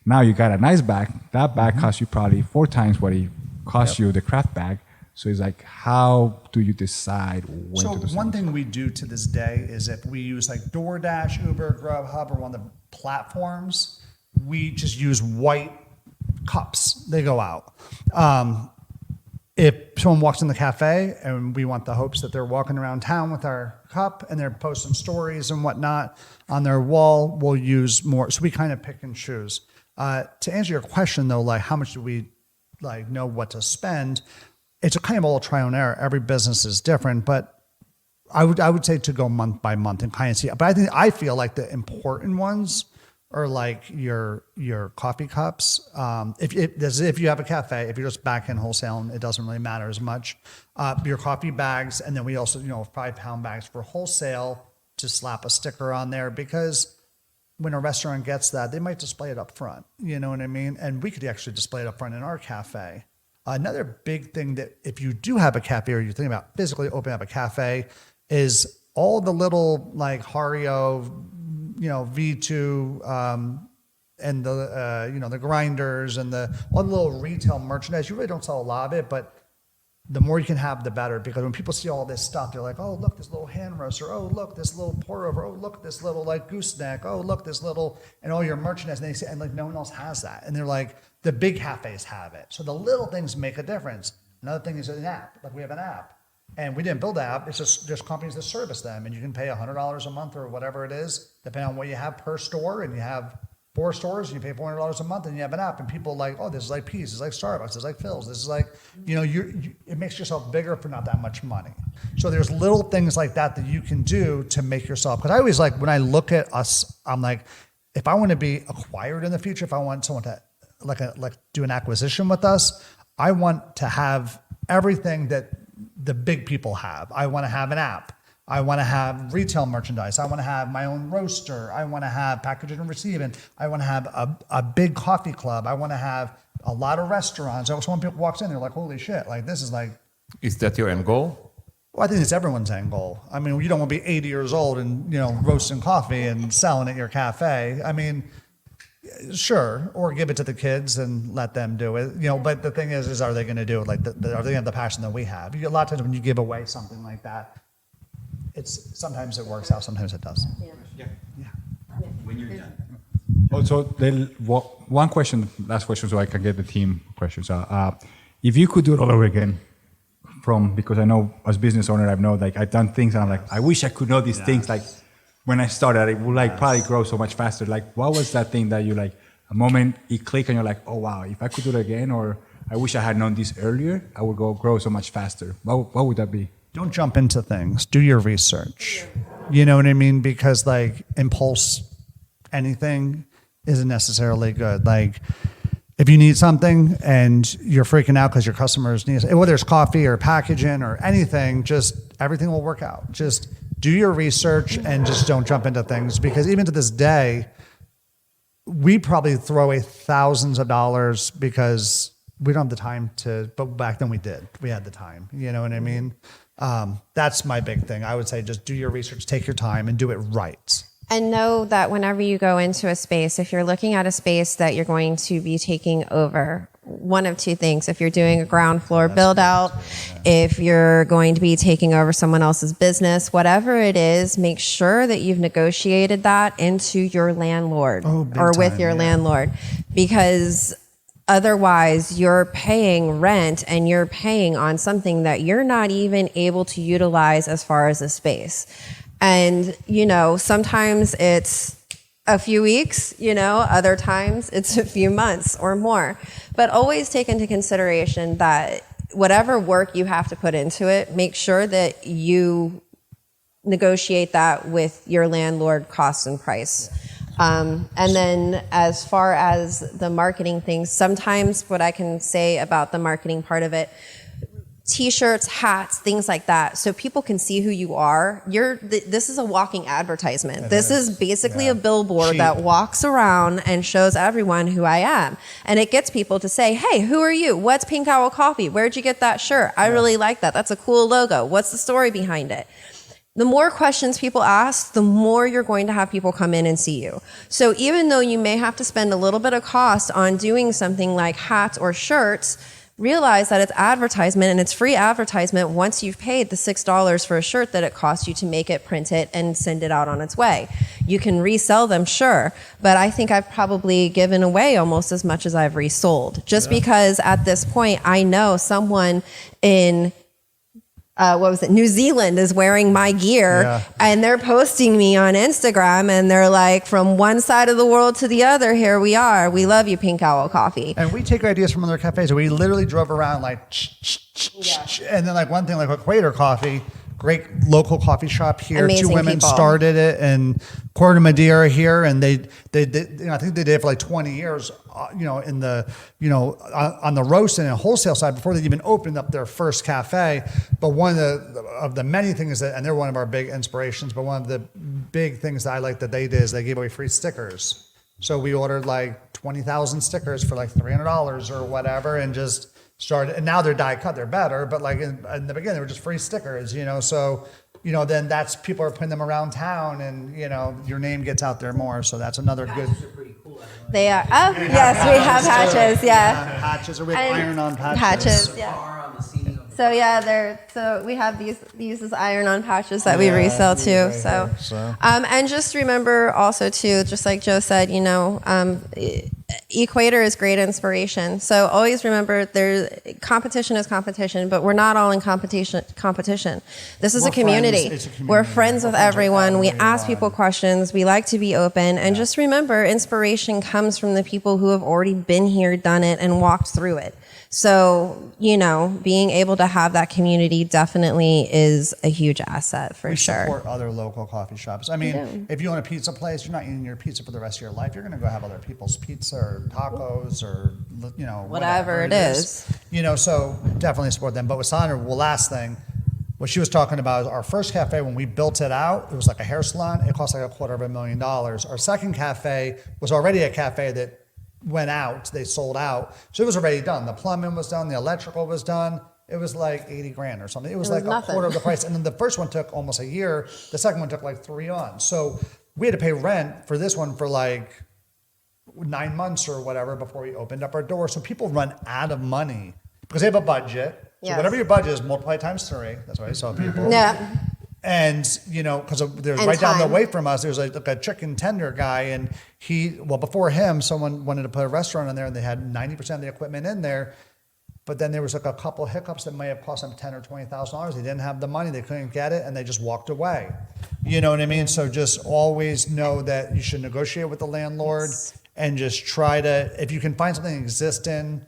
now you got a nice bag, that bag costs you probably 4 times what it costs you the craft bag. So it's like, how do you decide when to do So one thing we do to this day is if we use like DoorDash, Uber, Grubhub, or one of the platforms, we just use white cups. They go out. If someone walks in the cafe and we want the hopes that they're walking around town with our cup and they're posting stories and whatnot on their wall, we'll use more. So we kind of pick and choose. To answer your question though, like how much do we like know what to spend? It's a kind of all trial and error. Every business is different, but I would say to go month by month and kind of see. But I feel like the important ones are like your coffee cups. If you have a cafe, if you're just back in wholesale, it doesn't really matter as much. Your coffee bags, and then we also 5-pound bags for wholesale to slap a sticker on there because when a restaurant gets that, they might display it up front. You know what I mean? And we could actually display it up front in our cafe. Another big thing that if you do have a cafe or you're thinking about physically opening up a cafe is all the little like Hario, V2, and the grinders and all the little retail merchandise. You really don't sell a lot of it, but the more you can have, the better. Because when people see all this stuff, they're like, oh, look, this little hand roaster. Oh, look, this little pour over. Oh, look, this little like gooseneck. Oh, look, this little, and all your merchandise. And they say, and like no one else has that. And they're like, the big cafes have it. So the little things make a difference. Another thing is an app. Like we have an app. And we didn't build the app. It's just there's companies that service them. And you can pay $100 a month or whatever it is, depending on what you have per store. And you have 4 stores and you pay $400 a month and you have an app. And people are like, oh, this is like Peace. This is like Starbucks. This is like Phil's. This is like, it makes yourself bigger for not that much money. So there's little things like that you can do to make yourself. Because I always like, when I look at us, I'm like, if I want to be acquired in the future, if I want someone to do an acquisition with us, I want to have everything that the big people have. I want to have an app. I want to have retail merchandise. I want to have my own roaster. I want to have packaging and receiving. I want to have a big coffee club. I want to have a lot of restaurants. So when people walks in, they're like, holy shit, like this is like. Is that your end goal? Well, I think it's everyone's end goal. I mean, you don't want to be 80 years old and, roasting coffee and selling at your cafe. I mean, sure, or give it to the kids and let them do it. But the thing is are they going to do it? Like, are they going to have the passion that we have? A lot of times when you give away something like that, sometimes it works out, sometimes it doesn't. Yeah. When you're done. Also, one question, last question, so I can get the team questions. If you could do it all over again, because I know as business owner, I've done things and I'm like, I wish I could know these things. Like when I started, it would probably grow so much faster. Like, what was that thing that you a moment it clicked and you're like, oh wow, if I could do it again, or I wish I had known this earlier, I would grow so much faster. What would that be? Don't jump into things. Do your research. You know what I mean? Because impulse anything isn't necessarily good. Like if you need something and you're freaking out because your customers need it, whether it's coffee or packaging or anything, just everything will work out. Just do your research and just don't jump into things, because even to this day, we probably throw away thousands of dollars because we don't have the time but back then we did. We had the time. You know what I mean? That's my big thing. I would say just do your research, take your time and do it right. And know that whenever you go into a space, if you're looking at a space that you're going to be taking over, one of two things. If you're doing a ground floor build out, if you're going to be taking over someone else's business, whatever it is, make sure that you've negotiated that into your landlord or with your landlord, because otherwise you're paying rent and you're paying on something that you're not even able to utilize as far as a space. And, you know, sometimes it's a few weeks, you know, other times it's a few months or more. But always take into consideration that whatever work you have to put into it, make sure that you negotiate that with your landlord cost and price. And then as far as the marketing things, sometimes what I can say about the marketing part of it, T-shirts, hats, things like that, so people can see who you are. This is a walking advertisement. This is basically a billboard that walks around and shows everyone who I am. And it gets people to say, hey, who are you? What's Pink Owl Coffee? Where'd you get that shirt? I really like that. That's a cool logo. What's the story behind it? The more questions people ask, the more you're going to have people come in and see you. So even though you may have to spend a little bit of cost on doing something like hats or shirts, realize that it's advertisement, and it's free advertisement once you've paid the $6 for a shirt that it costs you to make it, print it, and send it out on its way. You can resell them, sure, but I think I've probably given away almost as much as I've resold. Just because at this point I know someone in New Zealand is wearing my gear, and they're posting me on Instagram, and they're like, from one side of the world to the other, here we are. We love you, Pink Owl Coffee. And we take ideas from other cafes. We literally drove around like, and then like one thing like Equator Coffee, great local coffee shop here. Amazing 2 women people. started it in Corte Madera here, and they did, you know, I think they did it for like 20 years, you know, in the, you know, on the roast and wholesale side before they even opened up their first cafe. But one of the many things that, and they're one of our big inspirations, but one of the big things that I like that they did is they gave away free stickers. So we ordered like 20,000 stickers for like $300 or whatever, and just started, and now they're die cut, they're better, but like in the beginning they were just free stickers, you know, so, you know, then that's, people are putting them around town, and, you know, your name gets out there more, so that's another good. They are, oh, yes, we have patches, Patches, or we have iron-on patches. Patches, yeah. So yeah, so we have these as iron-on patches that we resell too. So, and just remember also too, just like Joe said, you know, Equator is great inspiration. So always remember, competition is competition, but we're not all in competition. This is a community. We're friends with everyone. We ask people questions. We like to be open, and just remember, inspiration comes from the people who have already been here, done it, and walked through it. So, you know, being able to have that community definitely is a huge asset for sure. We support other local coffee shops. I mean, if you own a pizza place, you're not eating your pizza for the rest of your life. You're going to go have other people's pizza or tacos or, you know, whatever it is. You know, so definitely support them. But with Sandra, last thing, what she was talking about is our first cafe, when we built it out, it was like a hair salon. It cost like $250,000. Our second cafe was already a cafe that went out, they sold out. So it was already done. The plumbing was done, the electrical was done. It was like $80,000 or something. It was like nothing. A quarter of the price. And then the first one took almost a year. The second one took like 3 on. So we had to pay rent for this one for like 9 months or whatever before we opened up our door. So people run out of money because they have a budget. So whatever your budget is, multiply times 3. That's what I saw people. Yeah. And, you know, because there's right down the way from us, there's like a chicken tender guy, and before him, someone wanted to put a restaurant in there, and they had 90% of the equipment in there. But then there was like a couple hiccups that may have cost them $10,000 or $20,000. They didn't have the money, they couldn't get it, and they just walked away. You know what I mean? So just always know that you should negotiate with the landlord and just try to, if you can find something existing.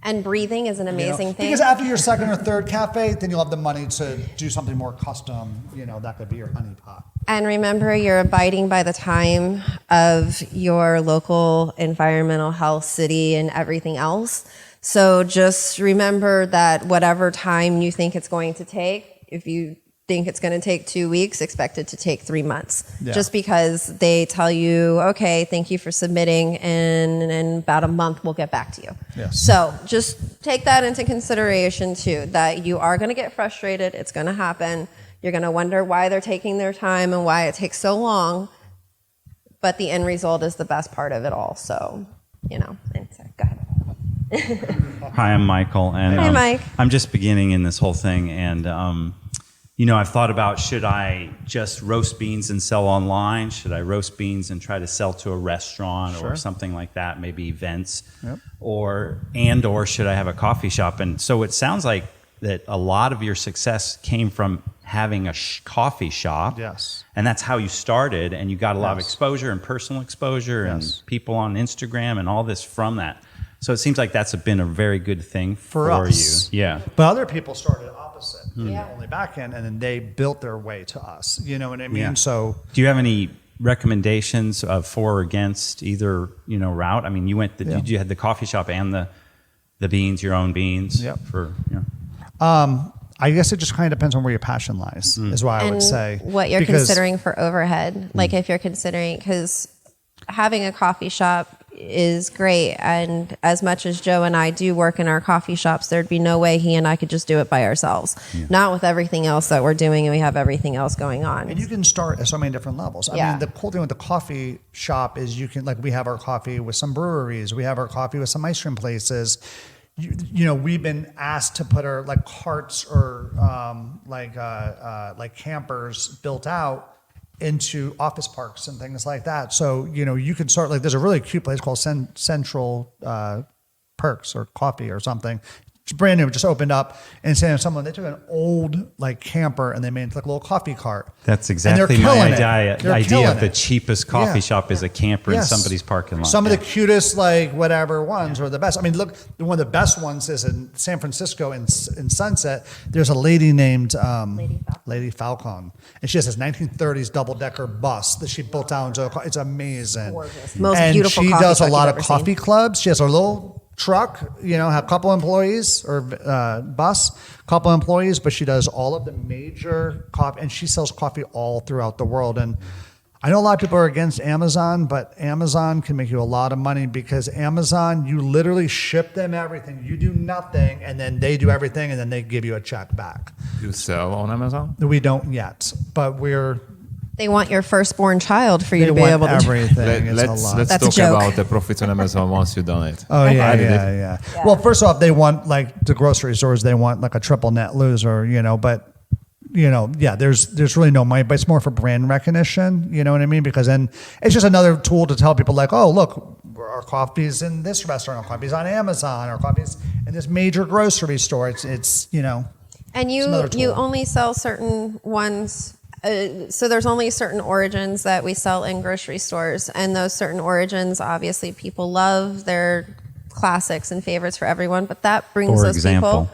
And breathing is an amazing thing. Because after your second or third cafe, then you'll have the money to do something more custom. You know, that could be your honey pot. And remember, you're abiding by the time of your local environmental health, city, and everything else. So just remember that whatever time you think it's going to take, if you think it's going to take 2 weeks, expect it to take 3 months. Yeah. Just because they tell you, okay, thank you for submitting, and in about a month we'll get back to you. Yes. So just take that into consideration too, that you are going to get frustrated. It's going to happen. You're going to wonder why they're taking their time and why it takes so long. but the end result is the best part of it all. So, you know, go ahead. Hi, I'm Michael, and Hi, Mike. I'm just beginning in this whole thing, and you know, I've thought about, should I just roast beans and sell online? Should I roast beans and try to sell to a restaurant or something like that, maybe events, or should I have a coffee shop? And so it sounds like that a lot of your success came from having a coffee shop. Yes. And that's how you started, and you got a lot of exposure and personal exposure and people on Instagram and all this from that. So it seems like that's been a very good thing for us. you. Yeah. But other people started opposite, only back end, and then they built their way to us. You know what I mean? Yeah. So, do you have any recommendations for or against either, you know, route? I mean, you went you had the coffee shop and the beans, your own beans. Yep. For you know. I guess it just kind of depends on where your passion lies, is what I would say. What you're considering for overhead. Like if you're considering, because having a coffee shop is great. And as much as Joe and I do work in our coffee shops, there'd be no way he and I could just do it by ourselves. Yeah. Not with everything else that we're doing, and we have everything else going on. And you can start at so many different levels. I mean, the cool thing with the coffee shop is you can, like, we have our coffee with some breweries. We have our coffee with some ice cream places. You know, we've been asked to put our like carts or like campers built out into office parks and things like that. So, you know, you can start, like, there's a really cute place called Central Perks or Coffee or something. It's brand new, just opened up. And saying someone, they took an old like camper and they made like a little coffee cart. That's exactly my idea of the cheapest coffee shop is a camper in somebody's parking lot. Some of the cutest, like, whatever ones are the best. I mean, look, one of the best ones is in San Francisco in Sunset. There's a lady named Lady Falcon. And she has this 1930s double-decker bus that she built out. It's amazing. Gorgeous. Most beautiful coffee truck. And she does a lot of you've ever coffee seen. clubs. She has her little truck, you know, have a couple employees, or bus, couple employees, but she does all of the major coffee, and she sells coffee all throughout the world. And I know a lot of people are against Amazon, but Amazon can make you a lot of money, because Amazon, you literally ship them everything. You do nothing, and then they do everything, and then they give you a check back. You sell on Amazon? We don't yet, but They want your firstborn child for you to be want able to everything. It's a lot. Let's That's a talk joke. about the profits on Amazon once you've done it. Oh, yeah, I did it. yeah. Well, first off, they want, like, the grocery stores, they want like a triple net loser, you know, but, you know, yeah, there's really no money, but it's more for brand recognition, you know what I mean? Because then it's just another tool to tell people, like, oh, look, our coffee's in this restaurant, our coffee's on Amazon, our coffee's in this major grocery store. It's you know. And you only sell certain ones. So there's only certain origins that we sell in grocery stores, and those certain origins, obviously, people love. They're classics and favorites for everyone, but that brings those people.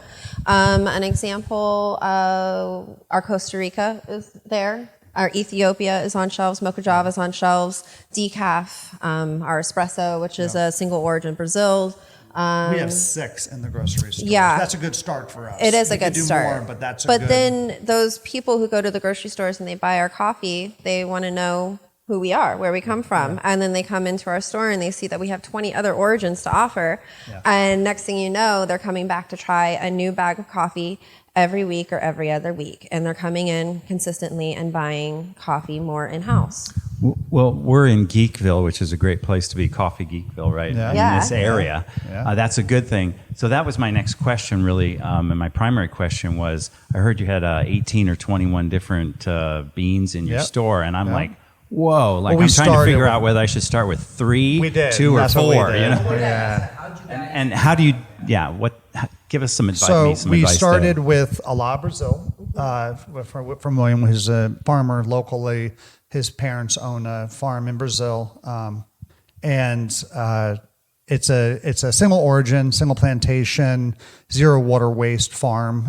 An example, our Costa Rica is there. Our Ethiopia is on shelves. Mocha Java is on shelves. Decaf, our espresso, which is a single origin Brazil. We have 6 in the grocery store. Yeah. That's a good start for us. It is we a good could do start. More, but that's but then those people who go to the grocery stores and they buy our coffee, they want to know who we are, where we come from. And then they come into our store and they see that we have 20 other origins to offer. Yeah. And next thing you know, they're coming back to try a new bag of coffee every week or every other week. And they're coming in consistently and buying coffee more in-house. Well, we're in Geekville, which is a great place to be, Coffee Geekville, right? Yeah. In this area. Yeah. That's a good thing. So that was my next question, really. And my primary question was, I heard you had 18 or 21 different beans in your store. And I'm like, whoa, like I'm trying to figure out whether I should start with 3, 2, or 4. You know? Yeah. And how do you, give us some advice. So we started with a la Brazil from William, who's a farmer locally. His parents own a farm in Brazil, and it's a single origin, single plantation, zero water waste farm.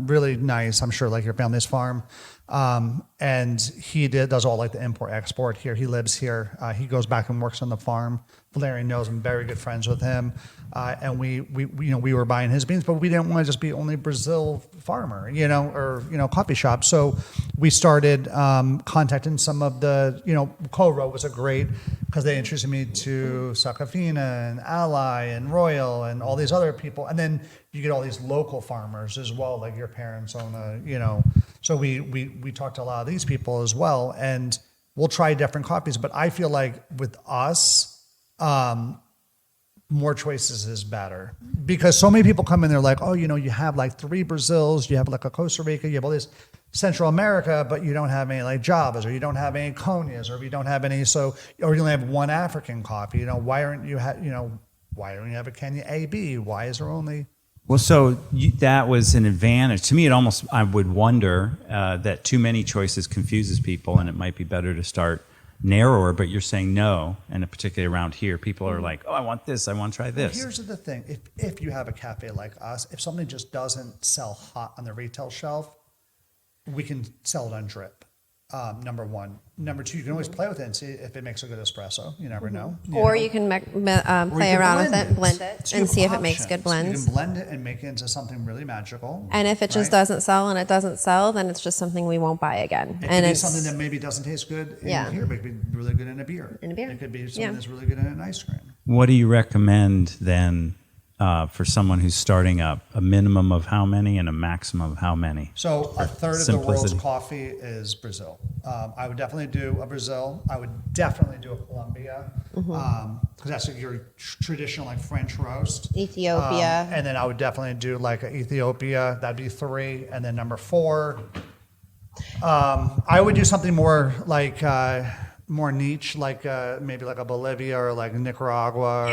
Really nice. I'm sure, like your family's farm. And he does all like the import export here. He lives here. He goes back and works on the farm. Valerian knows him, very good friends with him. And we were buying his beans, but we didn't want to just be only Brazil farmer, or coffee shop. So we started contacting some of the, Coro was a great, because they introduced me to Sacafina and Ally and Royal and all these other people. And then you get all these local farmers as well, like your parents own so we talked to a lot of these people as well. And we'll try different coffees. But I feel like with us, more choices is better, because so many people come in, they're like, oh, you have like 3 Brazils, you have like a Costa Rica, you have all this Central America, but you don't have any like Javas, or you don't have any Conias, or if you don't have any, or you only have one African coffee, why aren't you why don't you have a Kenya AB? Why is there only? Well, so that was an advantage. To me, I would wonder that too many choices confuses people, and it might be better to start narrower, but you're saying no, and particularly around here, people are like, oh, I want this, I want to try this. Well, here's the thing. If you have a cafe like us, if something just doesn't sell hot on the retail shelf, we can sell it on drip. Number one. Number two, you can always play with it and see if it makes a good espresso. You never know. You can play around with it, blend it, So and you see have if it makes good options. blends. You can blend it and make it into something really magical. And if it just right? doesn't sell and it doesn't sell, then it's just something we won't buy again. It And could be it's something that maybe doesn't taste good in here, but it could be really good in a beer. It could be something that's really good in an ice cream. What do you recommend then for someone who's starting up? A minimum of how many and a maximum of how many? So a third of the world's Simplicity. coffee is Brazil. I would definitely do a Brazil. I would definitely do a Colombia, because that's like your traditional like French roast. Ethiopia. And then I would definitely do like an Ethiopia. That'd be 3. And then number 4, I would do something more like more niche, like maybe like a Bolivia or like Nicaragua.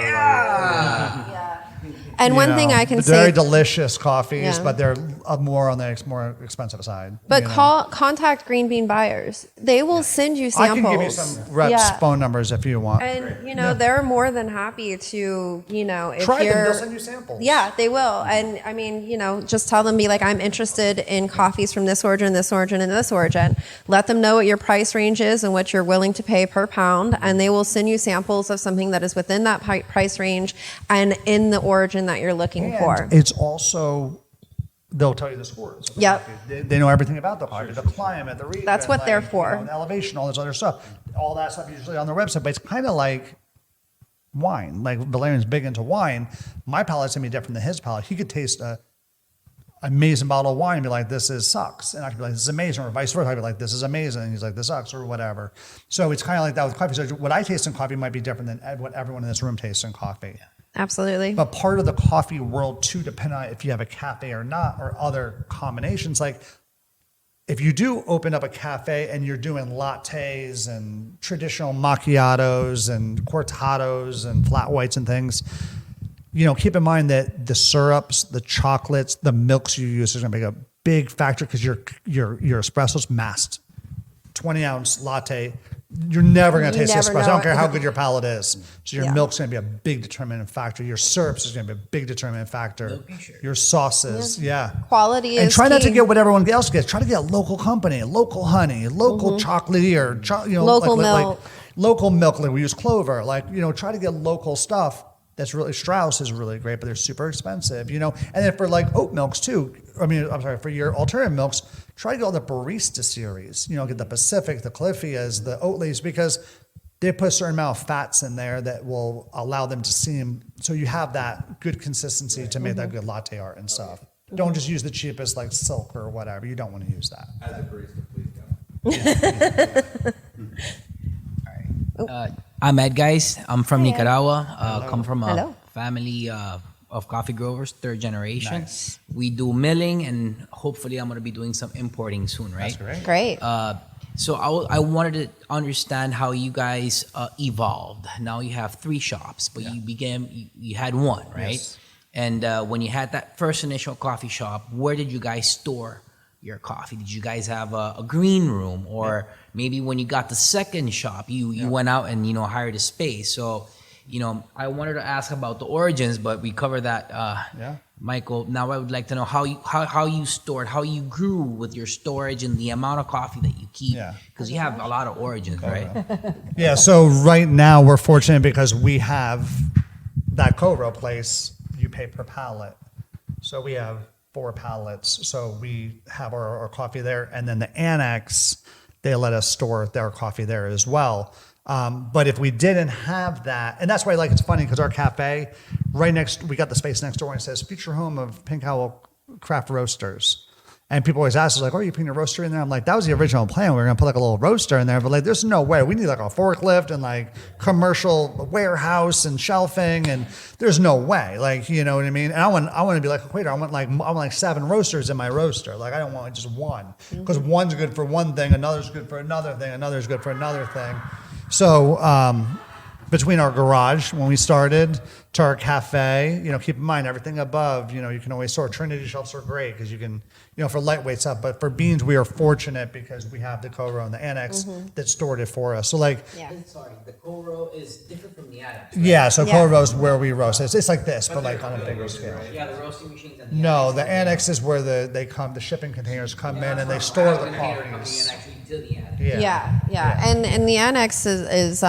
And one thing I can very say, delicious coffees, Yeah. but they're more on the more expensive side. but contact green bean buyers. They will send you I samples. can give you some reps' Yeah. phone numbers if you want. And they're more than happy to, if Try them. you're, They'll send you samples. Yeah, they will. And I mean, just tell them, be like, I'm interested in coffees from this origin, this origin, and this origin. Let them know what your price range is and what you're willing to pay per pound, and they will send you samples of something that is within that price range and in the origin that you're looking for. It's also, they'll tell you the scores. Of the Yep. coffee. They know everything about the coffee, the climate, the region. That's what they're for. The elevation, all this other stuff. All that stuff usually on their website, but it's kind of like wine. Like Valerian's big into wine. My palate's gonna be different than his palate. He could taste a amazing bottle of wine and be like, this sucks. And I could be like, this is amazing, or vice versa. I'd be like, this is amazing. And he's like, this sucks, or whatever. So it's kind of like that with coffee. So what I taste in coffee might be different than what everyone in this room tastes in coffee. Absolutely. But part of the coffee world too, depending on if you have a cafe or not, or other combinations, like if you do open up a cafe and you're doing lattes and traditional macchiatos and cortados and flat whites and things, keep in mind that the syrups, the chocolates, the milks you use is going to make a big factor, because your espresso's masked. 20-ounce latte, you're never going to taste never espresso. I know don't care it. how good your palate is. So your Yeah. milk's going to be a big determinant factor. Your syrups is going to be a big determinant factor. Your sauces, yeah. Quality And is try not to key. get what everyone else gets. Try to get a local company, local honey, local chocolatier, Local milk. local milk. Like we use Clover. Try to get local stuff. That's really, Strauss is really great, but they're super expensive, And then for like oat milks too, for your alternative milks, try to get all the barista series. Get the Pacific, the Cliffias, the Oatleys, because they put a certain amount of fats in there that will allow them to seem, so you have that good consistency to make that good latte art and stuff. Don't just use the cheapest like Silk or whatever. You don't want to use that. As a barista, please go. I'm Ed, guys. I'm from Nicaragua. Come from a Hello. family of coffee growers, 3rd generation. Nice. We do milling, and hopefully I'm going to be doing some importing soon, right? That's great. Great. So I wanted to understand how you guys evolved. Now you have 3 shops, but you had 1, right? Yes. And when you had that first initial coffee shop, where did you guys store your coffee? Did you guys have a green room, or maybe when you got the second shop, you went out and hired a space? So I wanted to ask about the origins, but we covered that. Michael, now I would like to know how you stored, how you grew with your storage and the amount of coffee that you keep, because you have a lot of origins, right? Yeah, so right now we're fortunate because we have that co-row place. You pay per pallet. So we have 4 pallets. So we have our coffee there. And then the annex, they let us store their coffee there as well. But if we didn't have that, and that's why it's funny, because our cafe, we got the space next door, and it says future home of Pink Owl Craft Roasters. And people always ask us like, "Oh, you putting a roaster in there?" I'm like, "That was the original plan. We were gonna put like a little roaster in there, but like, there's no way. We need like a forklift and like commercial warehouse and shelving, and there's no way. Like, you know what I mean? And I want to be like a waiter. I want like 7 roasters in my roaster. Like, I don't want just one because one's good for one thing, another's good for another thing, another's good for another thing. So between our garage when we started to our cafe, you know, keep in mind everything above, you know, you can always store. Trinity shelves are great because you can, you know, for lightweight stuff. But for beans, we are fortunate because we have the co-row and the annex that stored it for us. So like, Sorry, the co-row is different from the annex. yeah, so co-row is where we roast. It's like this, but like on a bigger scale. Yeah, the roasting machines. And No, the annex is where the shipping containers come in and they store the coffees. Yeah. And the annex is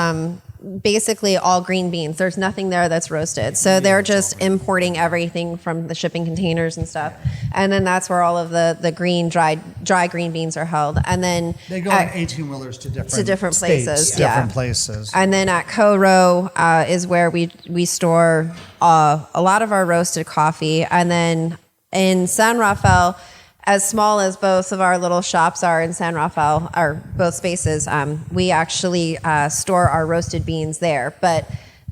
basically all green beans. There's nothing there that's roasted. So they're just importing everything from the shipping containers and stuff. And then that's where all of the green dry green beans are held. And then they go in 18-wheelers to different places. States, different places. And then at Co-Row is where we store a lot of our roasted coffee. And then in San Rafael, as small as both of our little shops are in San Rafael, or both spaces, we actually store our roasted beans there. But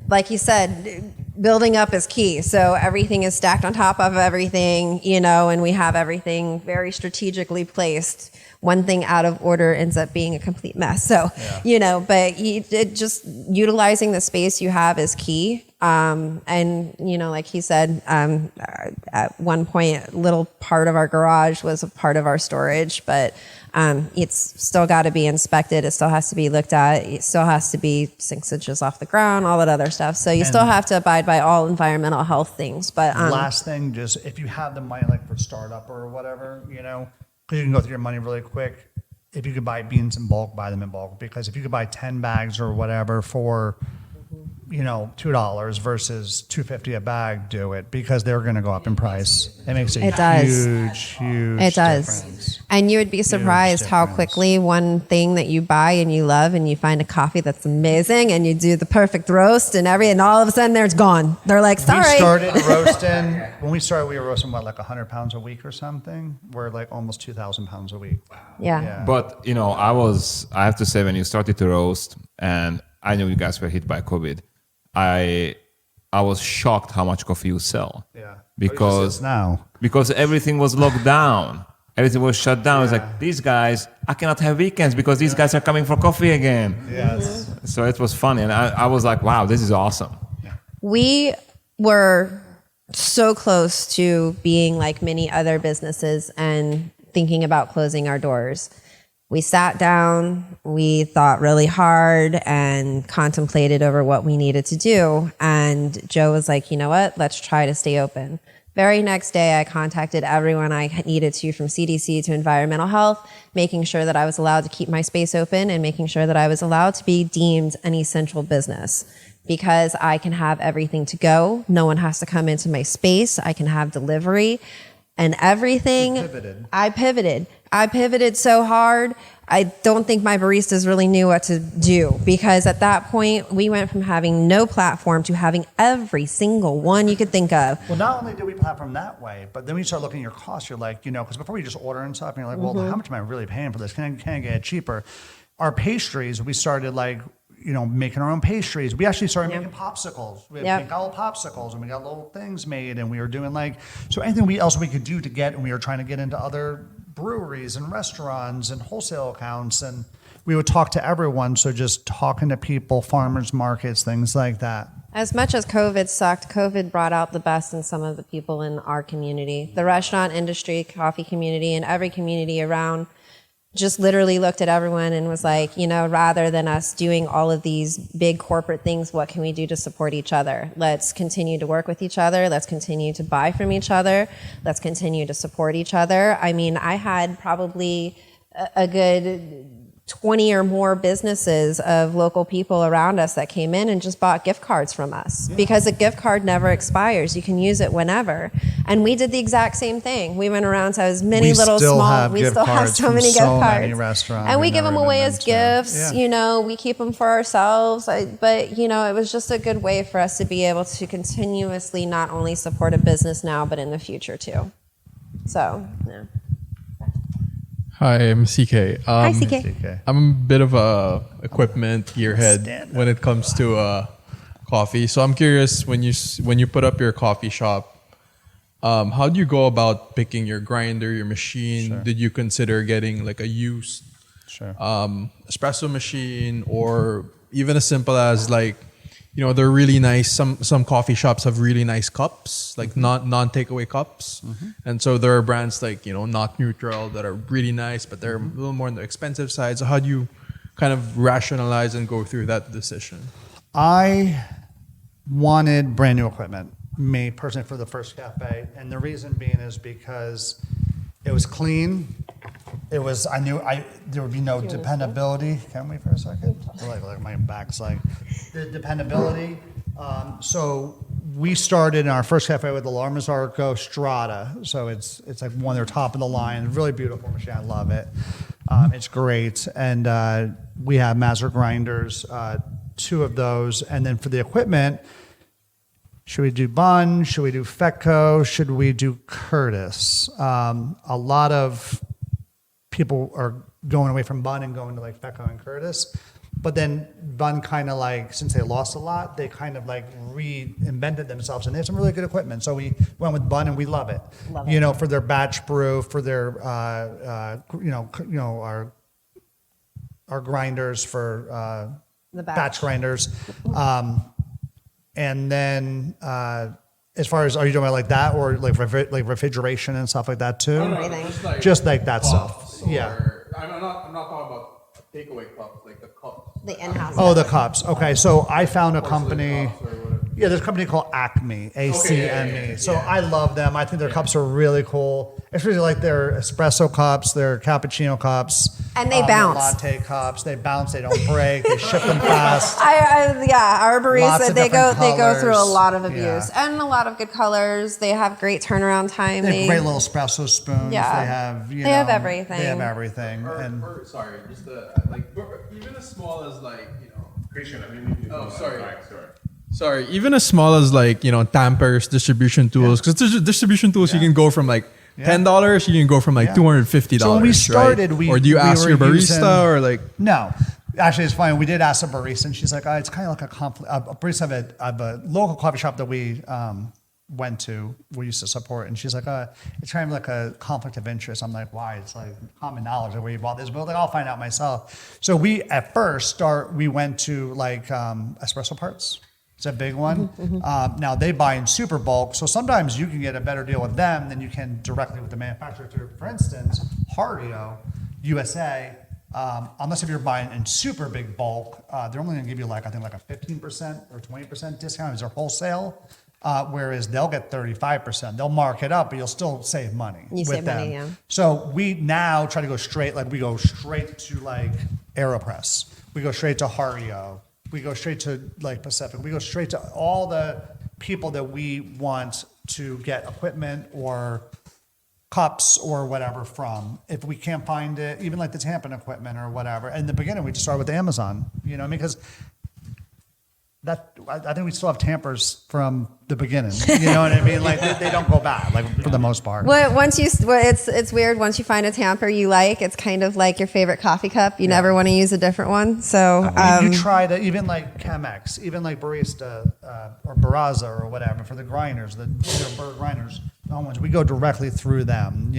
like you said, building up is key. So everything is stacked on top of everything, you know, and we have everything very strategically placed. One thing out of order ends up being a complete mess. So, you know, but just utilizing the space you have is key. And, you know, like he said, at one point, a little part of our garage was a part of our storage, but it's still got to be inspected. It still has to be looked at. It still has to be 6 inches off the ground, all that other stuff. So you still have to abide by all environmental health things. But last thing, just if you have the money, like for startup or whatever, you know, because you can go through your money really quick. If you could buy beans in bulk, buy them in bulk. Because if you could buy 10 bags or whatever for, you know, $2 versus $2.50 a bag, do it because they're going to go up in price. It makes a huge difference. And you would be surprised how quickly one thing that you buy and you love and you find a coffee that's amazing and you do the perfect roast and all of a sudden it's gone. They're like, sorry. We started roasting, when we started, we were roasting like 100 pounds a week or something. We're like almost 2,000 pounds a week. Yeah. But, you know, I have to say when you started to roast and I knew you guys were hit by COVID, I was shocked how much coffee you sell. Yeah. Because now. Because everything was locked down. Everything was shut down. It's like, these guys, I cannot have weekends because these guys are coming for coffee again. Yes. So it was funny. And I was like, wow, this is awesome. We were so close to being like many other businesses and thinking about closing our doors. We sat down, we thought really hard and contemplated over what we needed to do. And Joe was like, you know what, let's try to stay open. Very next day, I contacted everyone I needed to, from CDC to environmental health, making sure that I was allowed to keep my space open and making sure that I was allowed to be deemed an essential business. Because I can have everything to go. No one has to come into my space. I can have delivery and everything. I pivoted so hard. I don't think my baristas really knew what to do because at that point we went from having no platform to having every single one you could think of. Well, not only did we platform that way, but then when you start looking at your costs, you're like, you know, because before you just order and stuff, and you're like, well, how much am I really paying for this? Can I get it cheaper? Our pastries, we started like, you know, making our own pastries. We actually started making popsicles. We had pink owl popsicles, and we got little things made, and we were doing like, so anything else we could do to get, and we were trying to get into other breweries and restaurants and wholesale accounts, and we would talk to everyone. So just talking to people, farmers markets, things like that. As much as COVID sucked, COVID brought out the best in some of the people in our community. The restaurant industry, coffee community, and every community around just literally looked at everyone and was like, you know, rather than us doing all of these big corporate things, what can we do to support each other? Let's continue to work with each other. Let's continue to buy from each other. Let's continue to support each other. I mean, I had probably a good 20 or more businesses of local people around us that came in and just bought gift cards from us because a gift card never expires. You can use it whenever. And we did the exact same thing. We went around to as many we still have so many gift cards. And we give them away as gifts. You know, we keep them for ourselves. But, you know, it was just a good way for us to be able to continuously not only support a business now, but in the future too. So, yeah. Hi, I'm CK. Hi, CK. I'm a bit of a equipment gearhead when it comes to coffee. So I'm curious, when you put up your coffee shop, how do you go about picking your grinder, your machine? Sure. Did you consider getting like a used espresso machine, or even as simple as like, they're really nice. Some coffee shops have really nice cups, like non takeaway cups, and so there are brands like Not Neutral that are really nice, but they're a little more on the expensive side. So how do you kind of rationalize and go through that decision? I wanted brand new equipment, me personally, for the first cafe, and the reason being is because it was clean. I knew there would be no dependability. Can we for a second? Like my back's like the dependability. So we started in our first cafe with the Larmazarco Strata. So it's like one of their top of the line, really beautiful machine. I love it. It's great, and we have master grinders, 2 of those, and then for the equipment. Should we do Bunn? Should we do Fetco? Should we do Curtis? A lot of people are going away from Bunn and going to like Fetco and Curtis. But then Bunn kind of like, since they lost a lot, they kind of like reinvented themselves, and they have some really good equipment. So we went with Bunn, and we love it. For their batch brew, for their our grinders for The batch grinders. And then, as far as, are you talking about like that, or like refrigeration and stuff like that too? Everything. Just like that stuff. Yeah. I'm not talking about takeaway cups, like the cups. The in-house. Oh, the cups. Okay, so I found a company. Yeah, there's a company called Acme, ACME. So I love them. I think their cups are really cool. Especially like their espresso cups, their cappuccino cups. And they bounce. Latte cups. They bounce. They don't break. They ship them fast. Our Lots barista, of they go different through a colors. lot of abuse Yeah. and a lot of good colors. They have great turnaround time. They have great little espresso spoons. Yeah. They have, They have everything. They have everything. And Sorry, just even as small as like Christian, I mean, sorry. Sorry, even as small as like tampers, distribution tools, because distribution tools you can go from like $10, you can go from like $250. So when we started, right? Or do you ask were your barista using- or like? No. Actually, it's funny. We did ask a barista, and she's like, it's kind of like a conflict. A barista of a local coffee shop that we went to, we used to support, and she's like, it's kind of like a conflict of interest. I'm like, why? It's like common knowledge that we bought this, but like, I'll find out myself. So we, at first, we went to like espresso parts. It's a big one. Now they buy in super bulk, so sometimes you can get a better deal with them than you can directly with the manufacturer. For instance, Hario USA, unless if you're buying in super big bulk, they're only going to give you like a 15% or 20% discount as their wholesale. Whereas they'll get 35%. They'll mark it up, but you'll still save money with them. Money, yeah. So we now try to go straight, we go straight to like AeroPress. We go straight to Hario. We go straight to like Pacific. We go straight to all the people that we want to get equipment or cups or whatever from. If we can't find it, even like the tampon equipment or whatever. In the beginning, we just started with Amazon, because I think we still have tampers from the beginning. You know what I mean? Like they don't go bad, like for the most part. It's weird. Once you find a tamper you like, it's kind of like your favorite coffee cup. You never want to use a different one. So you try to, even like Chemex, even like Barista or Barraza or whatever for the grinders, the bird grinders. We go directly through them.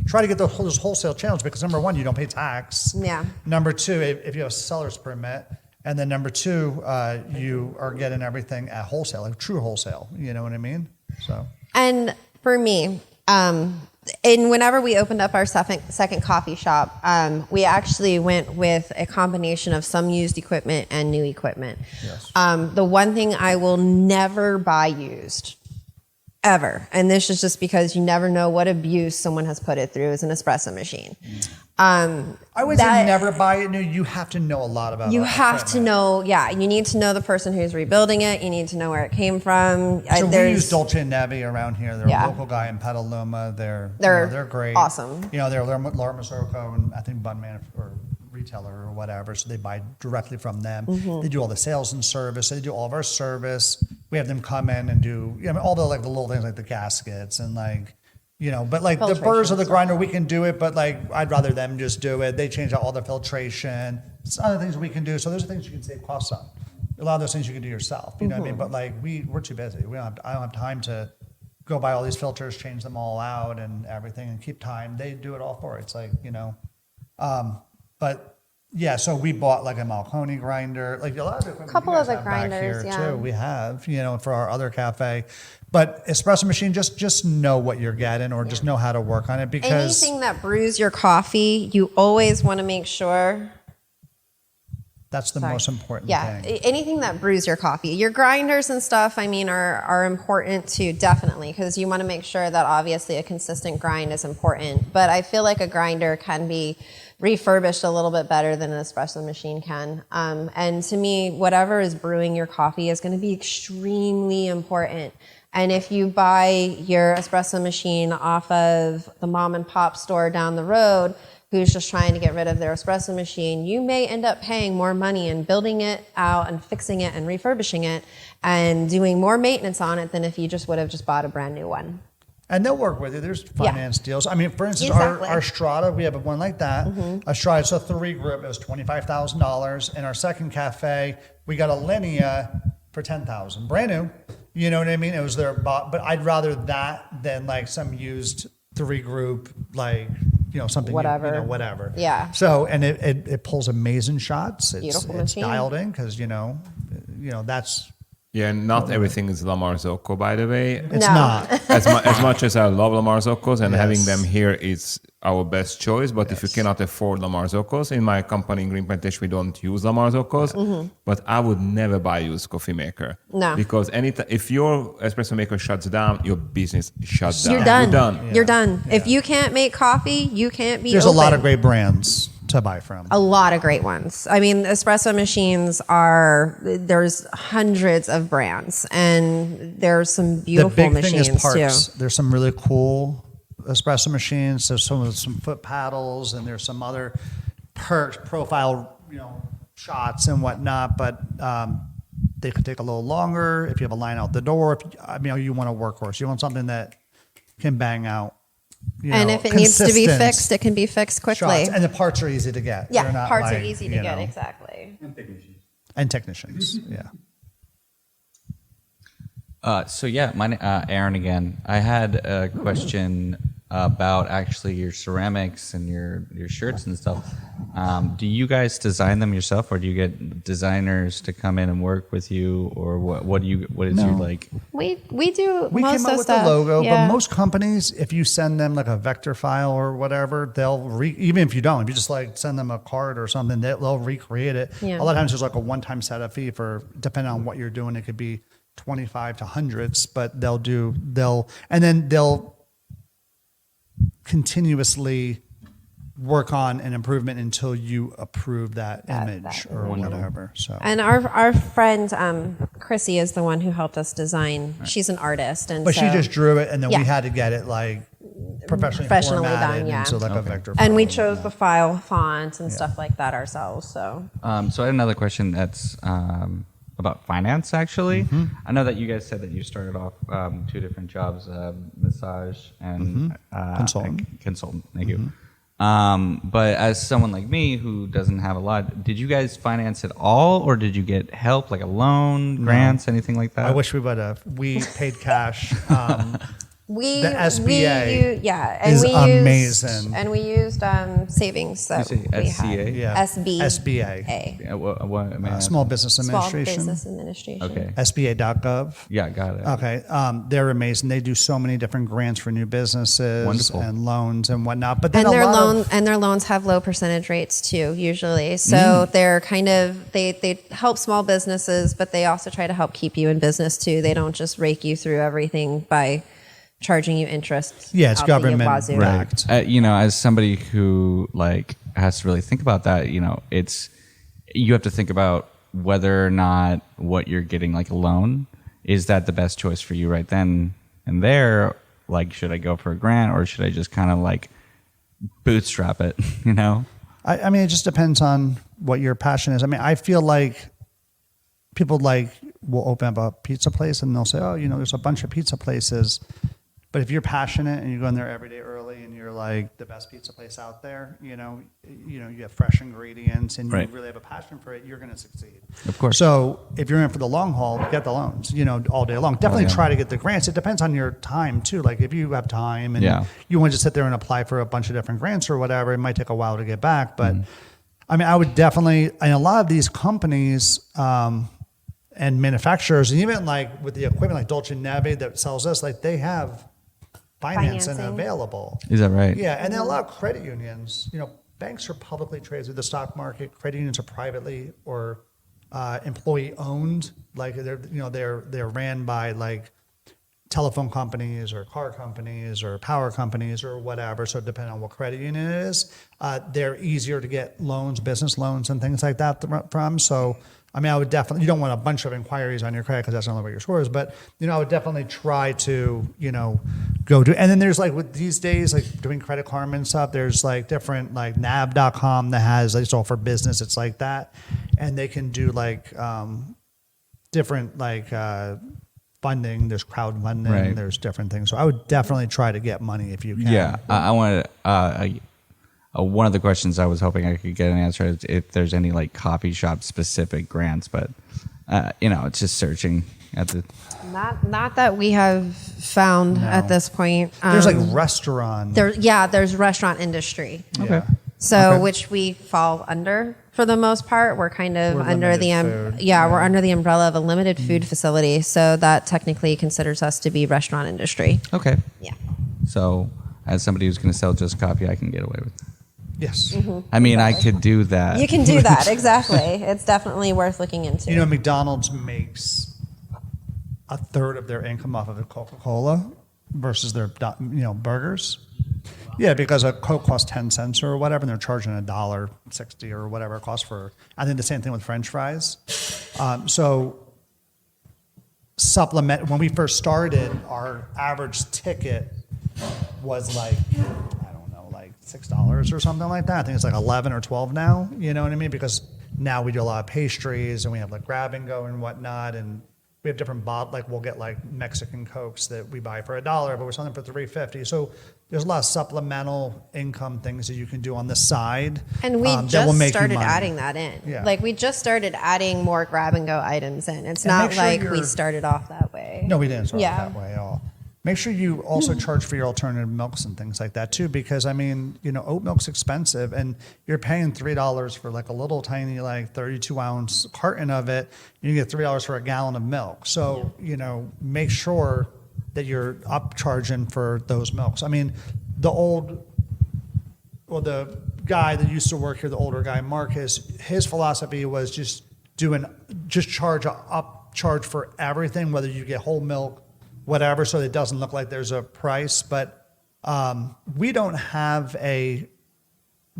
Try to get those wholesale channels because number one, you don't pay tax. Yeah. Number two, if you have a seller's permit. And then number two, you are getting everything at wholesale, like true wholesale. You know what I mean? So. And for me, and whenever we opened up our second coffee shop, we actually went with a combination of some used equipment and new equipment. Yes. The one thing I will never buy used, ever, and this is just because you never know what abuse someone has put it through, is an espresso machine. I would say never buy it new. You have to know a lot about it. You have to know, you need to know the person who's rebuilding it. You need to know where it came from. So we use Dolce & Nevi around here. They're a local guy in Petaluma. They're great. Awesome. They're Larmazarco and I think Bunn or retailer or whatever. So they buy directly from them. They do all the sales and service. They do all of our service. We have them come in and do all the the little things like the gaskets and But like the Filtration burrs of the stuff. grinder, we can do it, but like I'd rather them just do it. They change out all the filtration. It's other things we can do. So there's things you can save costs on. A lot of those things you can do yourself. You know what I mean? But like we're too busy. I don't have time to go buy all these filters, change them all out and everything, and keep time. They do it all for it. It's like but. Yeah, so we bought like a Malconi grinder, like a lot of equipment. Couple you guys of the have back grinders, here yeah. too. We have, for our other cafe, but espresso machine, just know what you're getting, or just know how to work on it, because Anything that brews your coffee, you always want to make sure. that's the most important Yeah, thing. anything that brews your coffee. Your grinders and stuff, are important too, definitely, because you want to make sure that obviously a consistent grind is important. But I feel like a grinder can be refurbished a little bit better than an espresso machine can. And to me, whatever is brewing your coffee is going to be extremely important. And if you buy your espresso machine off of the mom and pop store down the road, who's just trying to get rid of their espresso machine, you may end up paying more money and building it out and fixing it and refurbishing it and doing more maintenance on it than if you just would have just bought a brand new one. And they'll work with you. There's finance deals. I mean, for instance, Exactly. our Strata, we have one like that. A Strata, so 3 group, it was $25,000. In our second cafe, we got a Linea for $10,000, brand new. You know what I mean? It was their bought, but I'd rather that than like some used 3 group, like something Whatever. whatever. Yeah. So and it pulls amazing shots. Beautiful It's machine. dialed in because that's. Yeah, and not everything is La Marzocco, by the way. It's No. not. As much as I love La Marzoccos and Yes. having them here is our best choice, but if you cannot afford La Marzoccos, in my company in Green Plantation, we don't use La Marzoccos, but I would never buy a used coffee maker. No. Because if your espresso maker shuts down, your business shuts down. You're done. You're done. You're done. If you can't make coffee, you can't be There's open. a lot of great brands to buy from. A lot of great ones. I mean, espresso machines there's hundreds of brands, and there's some The beautiful big machines thing is parts. too. There's some really cool espresso machines. There's some foot paddles, and there's some other profile, shots and whatnot. But they could take a little longer if you have a line out the door. You want a workhorse. You want something that can bang out. And if it needs to be consistent fixed, it can be fixed quickly. shots. And the parts are easy to get. Yeah, They're not parts are like, easy to get, exactly. And technicians, yeah. Aaron again. I had a question about actually your ceramics and your shirts and stuff. Do you guys design them yourself, or do you get designers to come in and work with you, or what is your like? We do We most came up of with stuff. the logo, yeah. but most companies, if you send them like a vector file or whatever, they'll even if you don't, if you just like send them a card or something, they'll recreate it. Yeah. A lot of times there's like a one-time setup fee for, depending on what you're doing, it could be 25 to hundreds, but they'll continuously work on an improvement until you approve that image or whatever. So And our friend Chrissy is the one who helped us design. She's an artist, and but so, she just drew it, and then Yeah. we had to get it like professionally Professionally formatted done, yeah. into like a vector. and we file. chose the file font and stuff like that ourselves. So So I had another question that's about finance, actually. I know that you guys said that you started off 2 different jobs, massage and consultant. Thank you. But as someone like me who doesn't have a lot, did you guys finance it all, or did you get help, like a loan, grants, anything like that? I wish we would have. We paid cash. we The SBA and is we amazing. Used, and we used savings that You say we SCA? had. Yeah. SBA. Yeah, what am I Small Business Small Administration. Business Administration. Okay. SBA.gov. Yeah, got it. Okay, they're amazing. They do so many different grants for new businesses Wonderful. and loans and whatnot. But then And a their lot of their loans have low percentage rates too, usually. So they're kind of they help small businesses, but they also try to help keep you in business too. They don't just rake you through everything by charging you interest. yeah, it's out the government wazoo. backed. As somebody who like has to really think about that, you have to think about whether or not what you're getting, like a loan, is that the best choice for you right then and there? Like, should I go for a grant, or should I just kind of like bootstrap it? I mean, it just depends on what your passion is. I mean, I feel like people will open up a pizza place and they'll say, oh, there's a bunch of pizza places. But if you're passionate and you go in there every day early and you're like the best pizza place out there, you have fresh ingredients and you really have a passion for it, you're going to succeed. Of course. So if you're in for the long haul, get the loans, all day long. Definitely try to get the grants. It depends on your time too. Like if you have time and you want to just sit there and apply for a bunch of different grants or whatever, it might take a while to get back. But I mean, I would definitely, and a lot of these companies, and manufacturers, and even like with the equipment like Dolce & Neve that sells this, like they have financing available. Is that right? Yeah, and then a lot of credit unions, banks are publicly traded through the stock market. Credit unions are privately or employee owned. Like they're ran by like telephone companies or car companies or power companies or whatever. So depending on what credit union it is, they're easier to get loans, business loans and things like that from. So I mean, I would definitely, you don't want a bunch of inquiries on your credit because that's not what your score is, but, I would definitely try to, go to, and then there's like with these days, like doing Credit Karma and stuff, there's like different, like nav.com that has, it's all for business, it's like that. And they can do like different like funding, there's crowdfunding, there's different things. So I would definitely try to get money if you can. Yeah, I wanted one of the questions I was hoping I could get an answer is if there's any like coffee shop specific grants, but it's just searching at the. Not that we have found at this point. There's like restaurant. There's restaurant industry. Okay. So which we fall under for the most part. We're kind of under the we're under the umbrella of a limited food facility. So that technically considers us to be restaurant industry. Okay. Yeah. So as somebody who's going to sell just coffee, I can get away with it. Yes. I mean, I could do that. You can do that, exactly. It's definitely worth looking into. McDonald's makes a third of their income off of the Coca-Cola versus their, burgers. Yeah, because a Coke costs 10 cents or whatever, and they're charging $1.60 or whatever it costs for, I think the same thing with French fries. So supplement, when we first started, our average ticket was like, $6 or something like that. I think it's like 11 or 12 now. You know what I mean? Because now we do a lot of pastries and we have like grab and go and whatnot, and we have different like we'll get like Mexican Cokes that we buy for $1, but we're selling them for $3.50. So there's a lot of supplemental income things that you can do on the side. And we just started adding that in. Yeah. Like we just started adding more grab and go items in. It's not like we started off that way. No, we didn't start off that way at all. Make sure you also charge for your alternative milks and things like that too, because I mean, oat milk's expensive, and you're paying $3 for like a little tiny like 32-ounce carton of it. You get $3 for a gallon of milk. So make sure that you're upcharging for those milks. I mean, the guy that used to work here, the older guy, Marcus, his philosophy was just charge a upcharge for everything, whether you get whole milk, whatever, so it doesn't look like there's a price. But we have a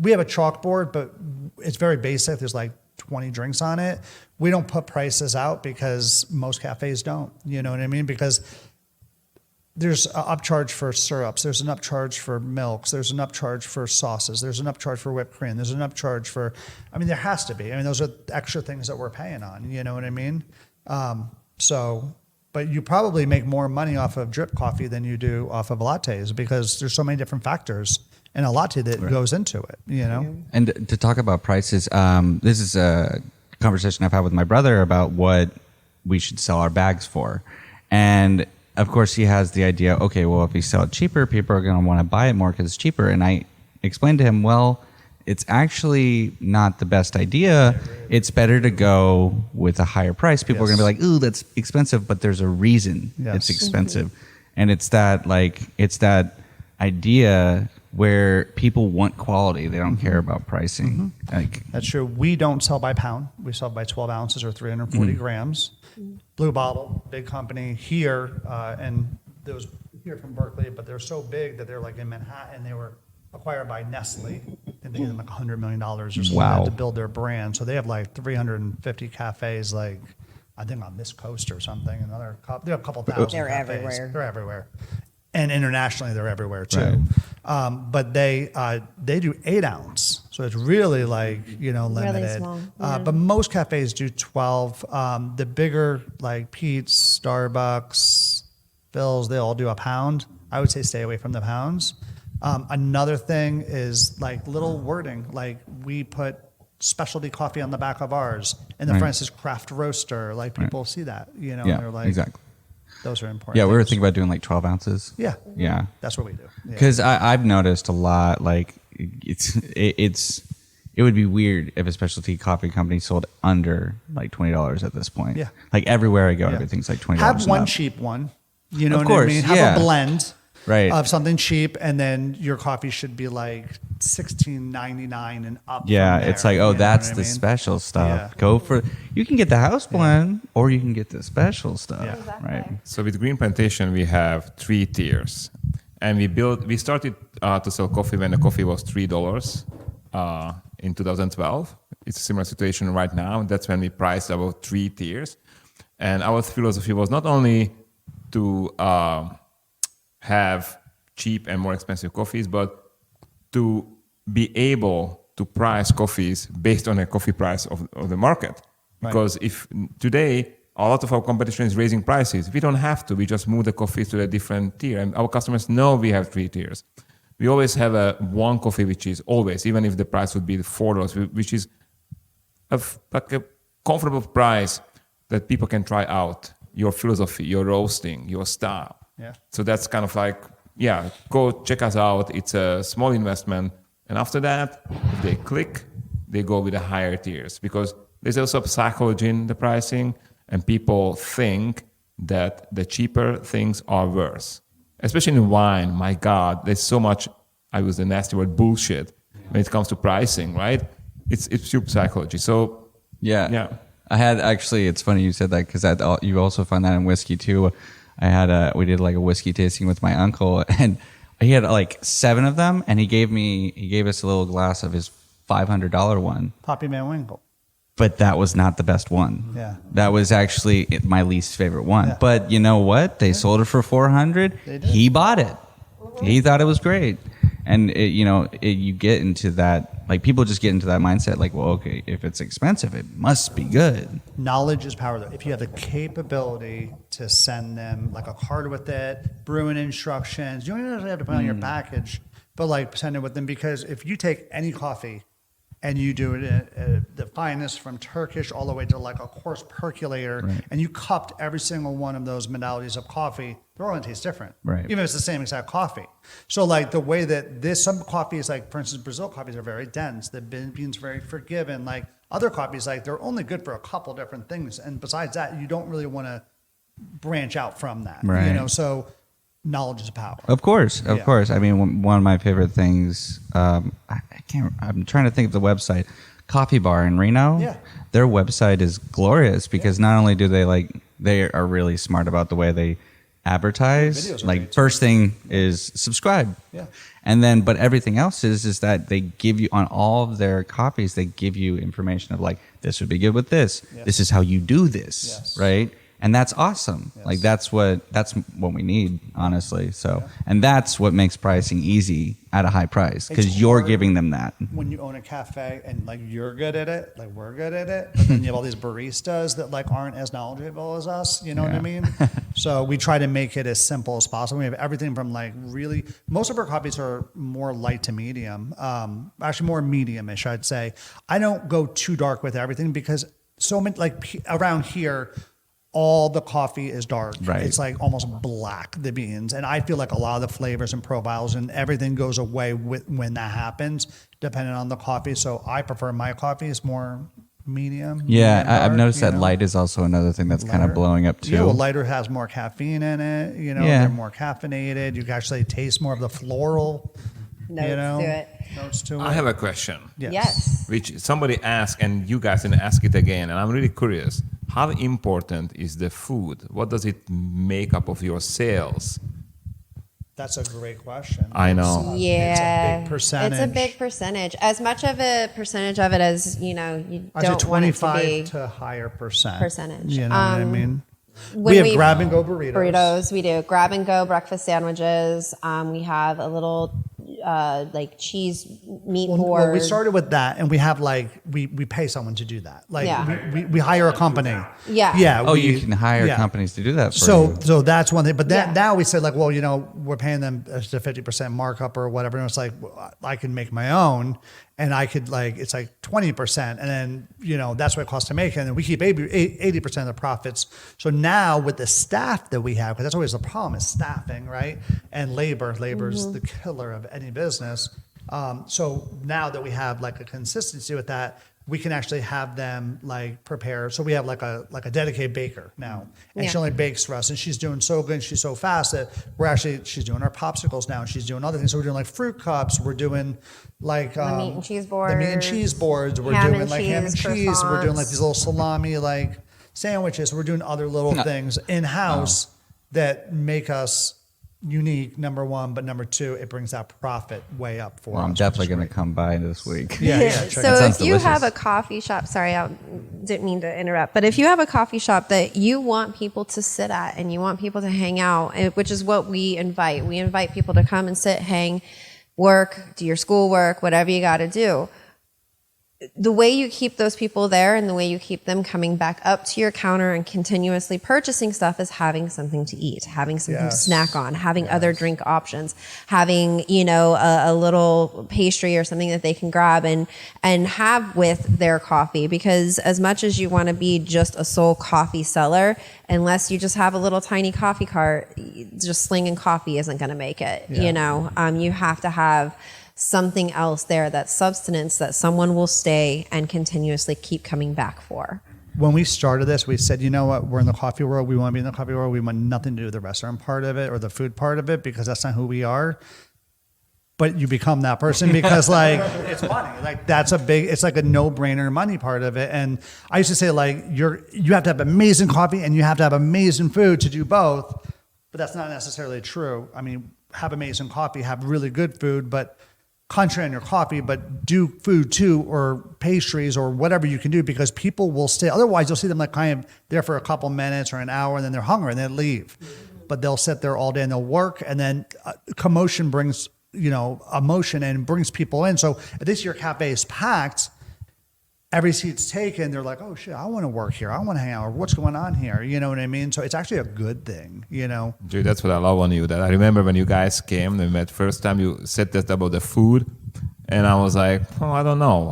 chalkboard, but it's very basic. There's like 20 drinks on it. We don't put prices out because most cafes don't. You know what I mean? Because there's an upcharge for syrups. There's an upcharge for milks. There's an upcharge for sauces. There's an upcharge for whipped cream. There's an upcharge for, there has to be. Those are extra things that we're paying on. You know what I mean? But you probably make more money off of drip coffee than you do off of lattes, because there's so many different factors in a latte that goes into it, And to talk about prices, this is a conversation I've had with my brother about what we should sell our bags for. And of course he has the idea, okay, well, if we sell it cheaper, people are going to want to buy it more because it's cheaper. And I explained to him, well, it's actually not the best idea. It's better to go with a higher price. People are going to be like, ooh, that's expensive, but there's a reason it's expensive. And it's that idea where people want quality. They don't care about pricing. That's true. We don't sell by pound. We sell by 12 ounces or 340 grams. Blue Bottle, big company here, and those here from Berkeley, but they're so big that they're like in Manhattan. They were acquired by Nestle, and they gave them like $100 million or something to build their brand. So they have like 350 cafes, like I think on this coast or something. They have a couple thousand. They're cafes. everywhere. They're everywhere, and internationally they're everywhere too. Right. But they do 8 ounce, so it's really like limited. Really small. Yeah. But most cafes do 12. The bigger like Pete's, Starbucks, fills, they all do a pound. I would say stay away from the pounds. Another thing is like little wording, like we put specialty coffee on the back of ours, and the front says craft roaster. Like people see that, you know, and they're like, exactly. Those are important. Yeah, we were things. thinking about doing like 12 ounces. Yeah. Yeah. That's what we do. Because I've noticed a lot, like it would be weird if a specialty coffee company sold under like $20 at this point. Yeah. Like everywhere I go, everything's like $20. Have one up. cheap one. You know Of what I course, mean? Have yeah. a blend Right. of something cheap, and then your coffee should be like $16.99 and up. Yeah, from it's there, like, you oh, know that's what I the mean? special stuff. Yeah. Go for, you can get the house blend or you can get the special stuff. Yeah. Exactly. Right. So with Green Plantation, we have 3 tiers, and we started to sell coffee when the coffee was $3 in 2012. It's a similar situation right now. That's when we priced our 3 tiers, and our philosophy was not only to have cheap and more expensive coffees, but to be able to price coffees based on a coffee price of the market. Because if today a lot of our competition is raising prices, we don't have to. We just move the coffees to a different tier, and our customers know we have 3 tiers. We always have one coffee, which is always, even if the price would be $4, which is like a comfortable price that people can try out your philosophy, your roasting, your style. Yeah. So that's kind of like, go check us out. It's a small investment. And after that, if they click, they go with the higher tiers, because there's also psychology in the pricing, and people think that the cheaper things are worse. Especially in wine, my God, there's so much, I use the nasty word, bullshit when it comes to pricing, right? It's pure psychology. So, Yeah. I had actually, it's funny you said that, because you also find that in whiskey too. We did like a whiskey tasting with my uncle, and he had like 7 of them, and he gave us a little glass of his $500 one. Poppy Van Winkle. But that was not the best one. Yeah. That was actually my least favorite one. Yeah. But you know what? They sold it for $400. They did. He bought it. He thought it was great. And you get into that, like people just get into that mindset, like, well, okay, if it's expensive, it must be good. Knowledge is power, though. If you have the capability to send them like a card with it, brewing instructions, you don't even have to put on your package, but like send it with them. Because if you take any coffee and you do it at the finest, from Turkish all the way to like a coarse percolator, and you cupped every single one of those modalities of coffee, they're all going to taste different. Right. Even if it's the same exact coffee. So like the way that some coffees, like for instance, Brazil coffees are very dense. The beans are very forgiving. Like other coffees, like they're only good for a couple different things. And besides that, you don't really want to branch out from that. Right. You know, so knowledge is power. Of course. Yeah. I mean, one of my favorite things, I'm trying to think of the website, Coffee Bar in Reno. Yeah. Their website is glorious, because not only do they are really smart about the way they advertise. Videos are Like great, first thing is subscribe. Yeah. And then, but everything else is that they give you, on all of their copies, they give you information of like, this would be good with this. Yes. This is how you do this. Yes. Right. And that's awesome. Yes. Like that's what we need, honestly. So, and that's what makes pricing easy at a high price, because It's you're hard giving them that. when you own a cafe and like you're good at it, like we're good at it, but then you have all these baristas that like aren't as knowledgeable as us, you know what I mean? So we try to make it as simple as possible. We have everything from like really, most of our coffees are more light to medium, actually more medium-ish, I'd say. I don't go too dark with everything, because so many, like around here, all the coffee is dark. Right. It's like almost black, the beans. And I feel like a lot of the flavors and profiles and everything goes away when that happens, depending on the coffee. So I prefer my coffee is more medium. Yeah, medium I've dark, noticed you that know? light is also another thing that's kind of Lighter. blowing up too. Yeah, well, lighter has more caffeine in it. You know, Yeah. they're more caffeinated. You can actually taste more of the floral. Notes you know, to it. Notes to it. I have a question, Yes. which somebody asked, and you guys didn't ask it again, and I'm really curious. How important is the food? What does it make up of your sales? That's a great question. I know. Yeah. It's a big percentage. It's a big percentage. As much of a percentage of it as, you I'd say don't want it to 25 be. to higher percentage. Percentage. You know what I mean? When We have grab-and-go burritos. Burritos. We do grab and go breakfast sandwiches. We have a little like cheese meat Well, board. we started with that, and we have like we pay someone to do that. Like Yeah. we hire a company. Yeah. Yeah. Oh, you can hire companies to do that for you. So that's one thing. But Yeah. now we said like, well, we're paying them a 50% markup or whatever. And it's like, well, I can make my own, and I could it's like 20%. And then, that's what it costs to make it. And then we keep 80% of the profits. So now with the staff that we have, because that's always the problem is staffing, right? And labor. Labor's the killer of any business. So now that we have like a consistency with that, we can actually have them like prepare. So we have like a dedicated baker now, and she only bakes for us, and she's doing so good and she's so fast that she's doing our popsicles now, and she's doing other things. So we're doing like fruit cups, we're doing like the meat and cheese boards. the meat and cheese boards. We're ham doing and like ham and cheese, cheese. We're doing like croissants. these little salami like sandwiches. We're doing other little things in house that make us unique, number one, but number two, it brings that profit way up for us. I'm definitely going to come by this week. Yeah. Check So it out. if sounds you delicious. have a coffee shop, sorry, I didn't mean to interrupt, but if you have a coffee shop that you want people to sit at and you want people to hang out, which is what we invite people to come and sit, hang, work, do your schoolwork, whatever you got to do. The way you keep those people there and the way you keep them coming back up to your counter and continuously purchasing stuff is having something to eat, having something to snack on, having other drink options, having, a little pastry or something that they can grab and have with their coffee. Because as much as you want to be just a sole coffee seller, unless you just have a little tiny coffee cart, just slinging coffee isn't going to make it. You have to have something else there, that substance that someone will stay and continuously keep coming back for. When we started this, we said, you know what, we're in the coffee world. We want to be in the coffee world. We want nothing to do with the restaurant part of it or the food part of it, because that's not who we are. But you become that person because it's money. Like it's like a no-brainer money part of it. And I used to say you have to have amazing coffee and you have to have amazing food to do both. But that's not necessarily true. I mean, have amazing coffee, have really good food, but concentrate on your coffee, but do food too, or pastries or whatever you can do, because people will stay. Otherwise, you'll see them like kind of there for a couple minutes or an hour, and then they're hungry and they leave. But they'll sit there all day and they'll work, and then commotion brings emotion and brings people in. So if this your cafe is packed, every seat's taken, they're like, oh shit, I want to work here. I want to hang out. Or what's going on here? You know what I mean? So it's actually a good thing, Dude, that's what I love on you. That I remember when you guys came, we met first time, you said that about the food. And I was like, I don't know.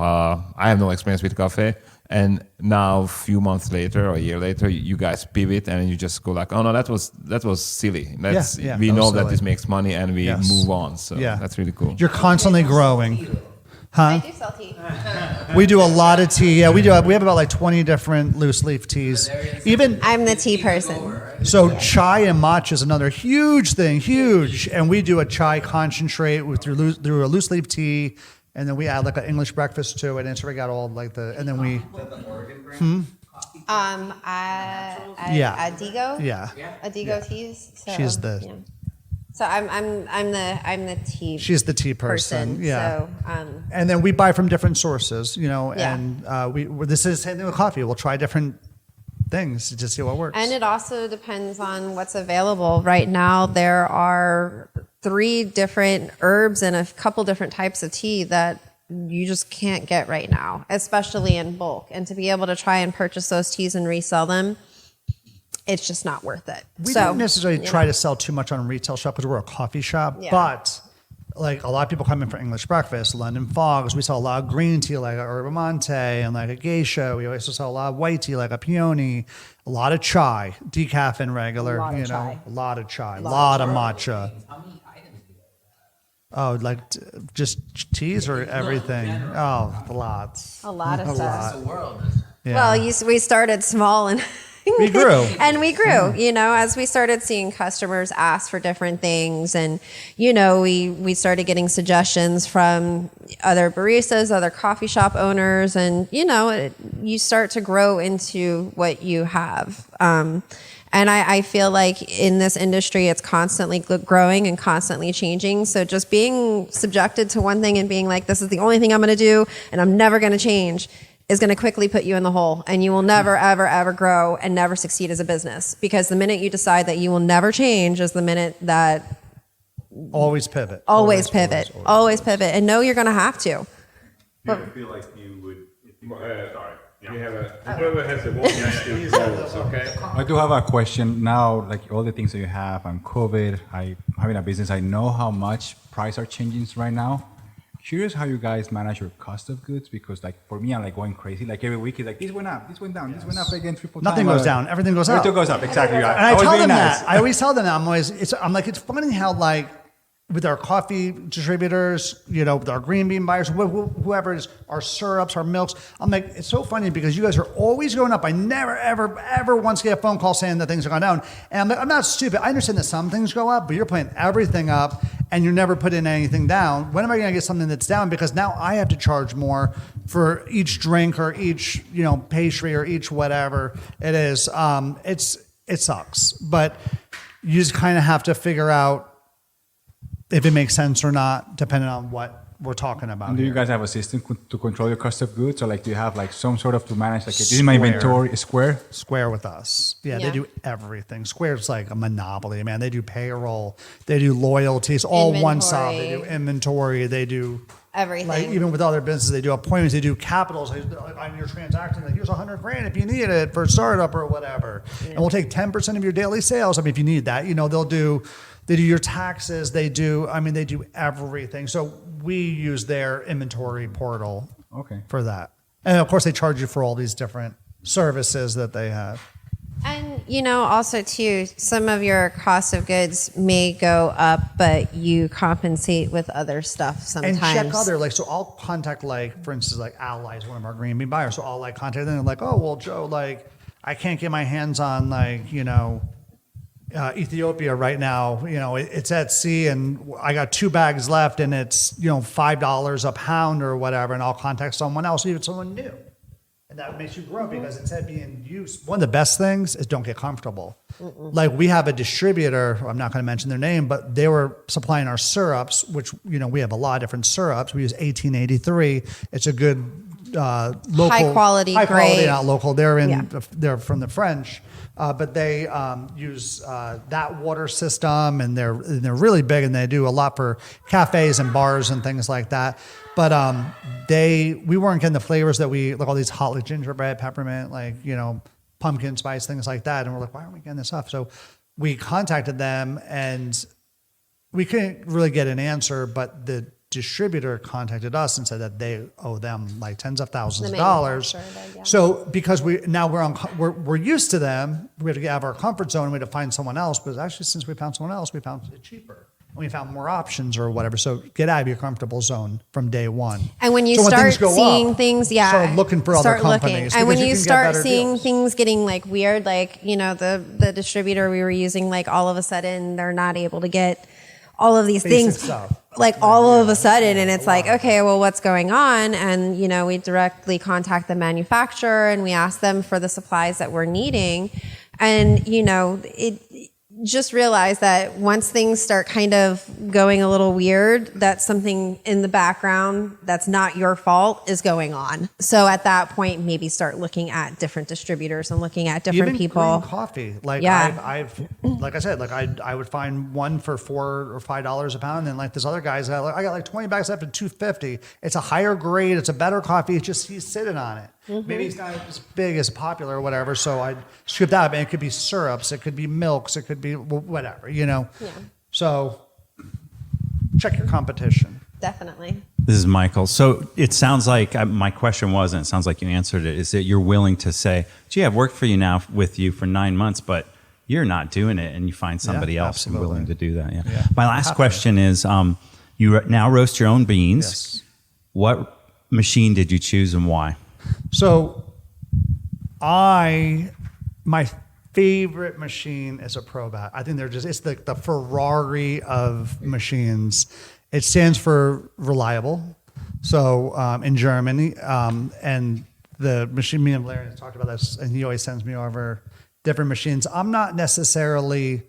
I have no experience with coffee. And now a few months later or a year later, you guys pivot and you just go like, oh no, that was silly. We know that this makes money and we move on. So that's really cool. You're constantly growing. I do sell tea. We do a lot of tea. Yeah, we do. We have about like 20 different loose leaf teas. I'm the tea person. So chai and matcha is another huge thing, and we do a chai concentrate through a loose leaf tea, and then we add like an English breakfast to it, and so we got all like and then we. Adigo. Yeah. Adigo teas. So, She's the. Yeah. So I'm the tea. She's the tea person. Yeah. So and then we buy from different sources, and this is the same thing with coffee. We'll try different things to see what works. And it also depends on what's available. Right now, there are 3 different herbs and a couple different types of tea that you just can't get right now, especially in bulk. And to be able to try and purchase those teas and resell them, it's just not worth it. We don't necessarily try to sell too much on retail shop because we're a coffee shop, but like a lot of people come in for English breakfast, London fogs. We sell a lot of green tea like a yerba mate and like a geisha. We also sell a lot of white tea like a peony, a lot of chai, decaf and regular, a lot of chai, a lot of matcha. How many items do you guys Oh, have? like just teas or everything? Oh, lots. A lot of stuff. The world. Yeah. Well, we started small and we grew. And we grew, as we started seeing customers ask for different things. And, we started getting suggestions from other baristas, other coffee shop owners. And, you start to grow into what you have. And I feel like in this industry, it's constantly growing and constantly changing. So just being subjected to one thing and being like, this is the only thing I'm going to do and I'm never going to change is going to quickly put you in the hole, and you will never, ever, ever grow and never succeed as a business. Because the minute you decide that you will never change is the minute that Always pivot. Always pivot. Always pivot. And know you're going to have to. I feel like you would. Sorry. You have whoever has the voice, okay? I do have a question now, like all the things that you have and COVID, having a business, I know how much price are changing right now. Curious how you guys manage your cost of goods, because like for me, I'm like going crazy. Like every week, it's like this went up, this went down, this went up again, triple Nothing time. goes down, everything goes up. Everything goes up, exactly. And I tell them that. I always tell them that. I'm like, it's funny how like with our coffee distributors, with our green bean buyers, whoever it is, our syrups, our milks. I'm like, it's so funny because you guys are always going up. I never, ever once get a phone call saying that things are going down. And I'm like, I'm not stupid. I understand that some things go up, but you're putting everything up and you're never putting anything down. When am I going to get something that's down? Because now I have to charge more for each drink or each, pastry or each whatever it is. It sucks, but you just kind of have to figure out if it makes sense or not, depending on what we're talking about. And do you guys have a system to control your cost of goods? Or like, do you have like some sort of to manage, like, this is my inventory, Square with us. Yeah, they do everything. Square's like a monopoly, man. They do payroll, they do loyalties, all one stop. They do inventory, they do everything. Like even with other businesses, they do appointments, they do capitals. On your transaction, like here's $100,000 if you need it for a startup or whatever. Yeah. And we'll take 10% of your daily sales. I mean, if you need that, they do your taxes. They do everything. So we use their inventory portal for that. And of course, they charge you for all these different services that they have. And, also too, some of your cost of goods may go up, but you compensate with other stuff sometimes. And check so I'll contact for instance, Allies, one of our green bean buyers. So I'll contact them and like, oh, well, Joe, I can't get my hands on Ethiopia right now, it's at sea and I got 2 bags left and it's, $5 a pound or whatever. And I'll contact someone else, even someone new. And that makes you grow because instead of being used, one of the best things is don't get comfortable. Mm-mm. Like we have a distributor, I'm not going to mention their name, but they were supplying our syrups, which, we have a lot of different syrups. We use 1883. It's a good local. High quality, not local. They're from the French. But they use that water system, and they're really big, and they do a lot for cafes and bars and things like that. But we weren't getting the flavors that we like all these hot like gingerbread, peppermint, pumpkin spice, things like that. And we're like, why aren't we getting this stuff? So we contacted them, and we couldn't really get an answer. But the distributor contacted us and said that they owe them tens of thousands of dollars. So because we're used to them, we have to have our comfort zone and we have to find someone else. But actually, since we found someone else, we found it cheaper. And we found more options or whatever. So get out of your comfortable zone from day one. And when you start seeing things, start looking for other companies. And when you start seeing things getting weird, the distributor we were using, all of a sudden they're not able to get all of these things stuff. All of a sudden, and it's okay, well, what's going on? And, we directly contact the manufacturer and we ask them for the supplies that we're needing. And, just realize that once things start kind of going a little weird, that something in the background that's not your fault is going on. So at that point, maybe start looking at different distributors and looking at different people. Green coffee, I've like I said, I would find one for $4 or $5 a pound, and this other guy's I got 20 bags left at $2.50. It's a higher grade, it's a better coffee. It's just he's sitting on it. Mm-hmm. Maybe he's not as big, as popular or whatever, so I'd strip that up. And it could be syrups, it could be milks, it could be whatever, Yeah. So check your competition. Definitely. This is Michael. So it sounds like my question wasn't, it sounds like you answered it, is that you're willing to say, gee, I've worked for you now with you for 9 months, but you're not doing it, and you find somebody else willing to do that. Yeah. My last question is, you now roast your own beans. Yes. What machine did you choose and why? So my favorite machine is a ProBat. I think it's the Ferrari of machines. It stands for reliable. So in Germany, and the machine, me and Valerian talked about this, and he always sends me over different machines. I'm not necessarily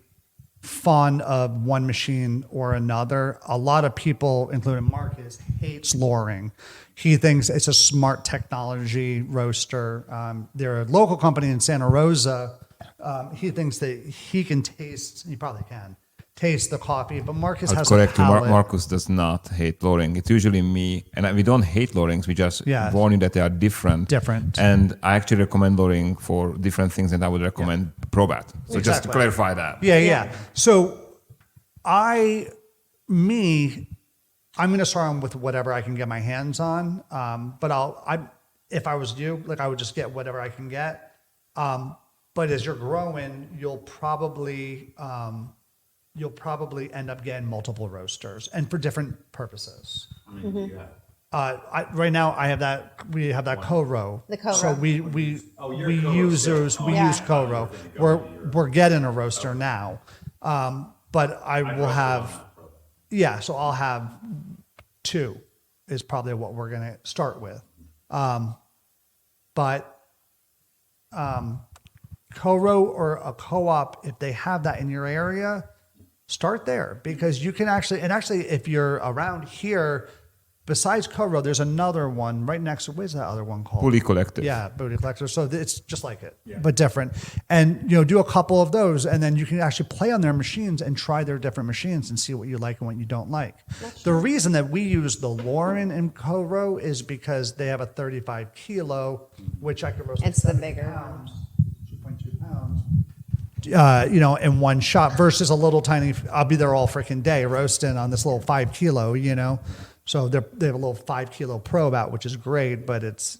fond of one machine or another. A lot of people, including Marcus, hates Loring. He thinks it's a smart technology roaster. They're a local company in Santa Rosa. He thinks that he can taste, he probably can, taste the coffee. But Marcus I'll has correct a you. palate. Marcus does not hate lowering. It's usually me, and we don't hate lowerings. We just warn you that they are different. Different. And I actually recommend lowering for different things, and I would recommend Probat. So just to clarify that. Yeah. So I'm going to start with whatever I can get my hands on. But if I was you, like I would just get whatever I can get. But as you're growing, you'll probably end up getting multiple roasters, and for different purposes. How many do you have? Right now, we have that co-row. The co-row. So we use those. We use co-row. We're getting a roaster now, but I will have. Yeah, so I'll have 2 is probably what we're going to start with. But co-row or a co-op, if they have that in your area, start there, because you can actually if you're around here, besides co-row, there's another one right next to, what's that other one called? Bully Collective. Yeah, Booty Collector. So it's just like it, but different. And do a couple of those, and then you can actually play on their machines and try their different machines and see what you like and what you don't like. The reason that we use the Lauren in co-row is because they have a 35 kilo, which I could roast. It's the bigger pounds, 2.2 pounds. In one shot versus a little tiny. I'll be there all freaking day roasting on this little 5 kilo. So they have a little 5 kilo probe out, which is great, but it's,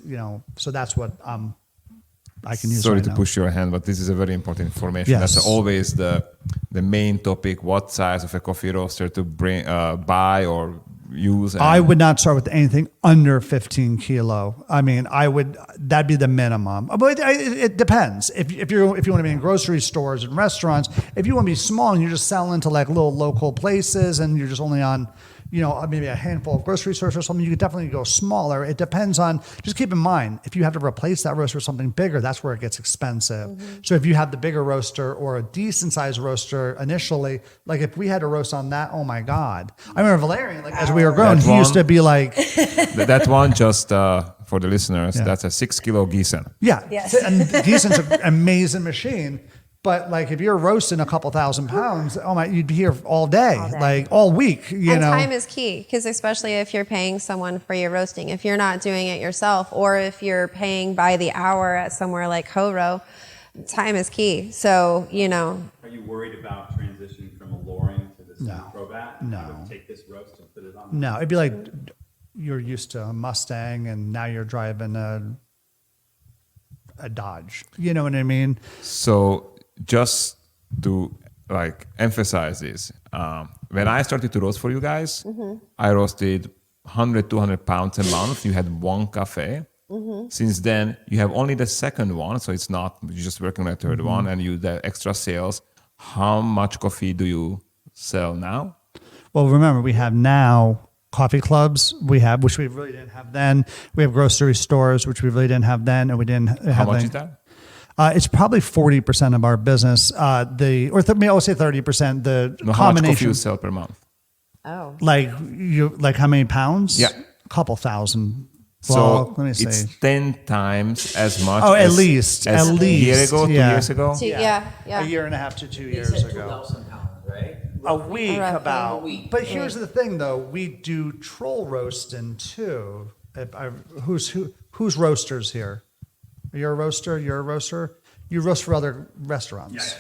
so that's what I can use. Sorry right to now. push your hand, but this is a very important information. Yes. That's always the main topic. What size of a coffee roaster to bring, buy or use? I would not start with anything under 15 kilo. I mean, that'd be the minimum. But it depends. If you want to be in grocery stores and restaurants, if you want to be small and you're just selling to like little local places and you're just only on, maybe a handful of grocery stores or something, you could definitely go smaller. It depends on, just keep in mind, if you have to replace that roaster with something bigger, that's where it gets expensive. Mm-hmm. So if you have the bigger roaster or a decent sized roaster initially, like if we had to roast on that, oh my God. I remember Valerian, like as we were growing, he used to be like. That one, just for the listeners, that's a 6 kilo Gießen. Yeah. Yes. And Gießen's an amazing machine. But like if you're roasting a couple thousand pounds, you'd be here all day, like all week, And time is key, because especially if you're paying someone for your roasting, if you're not doing it yourself, or if you're paying by the hour at somewhere like co-row, time is key. So, Are you worried about transitioning from a Loring to this new Probat? No. You would take this roast and put it on? No, it'd be like you're used to a Mustang and now you're driving a Dodge. You know what I mean? So just to emphasize this, when I started to roast for you guys, I roasted 100, 200 pounds a month. You had one cafe. Since then, you have only the second one, so it's not, you're just working on the third one, and you the extra sales. How much coffee do you sell now? Well, remember, we have now coffee clubs, which we really didn't have then. We have grocery stores, which we really didn't have then, and we didn't have. How much is that? It's probably 40% of our business. I would say 30%. The How much combination. coffee you sell per month? Oh. Like how many pounds? Yeah. A couple thousand. So Well, let me see. it's 10 times as much. Oh, at as, least. as At a year least, ago, 2 yeah. years ago. Yeah. A year and a half to 2 They years said ago. 2,000 pounds, right? A week Roughly. about. A week. But here's the thing, though. We do troll roasting too. Who's roasters here? You're a roaster. You're a roaster. You roast for other restaurants.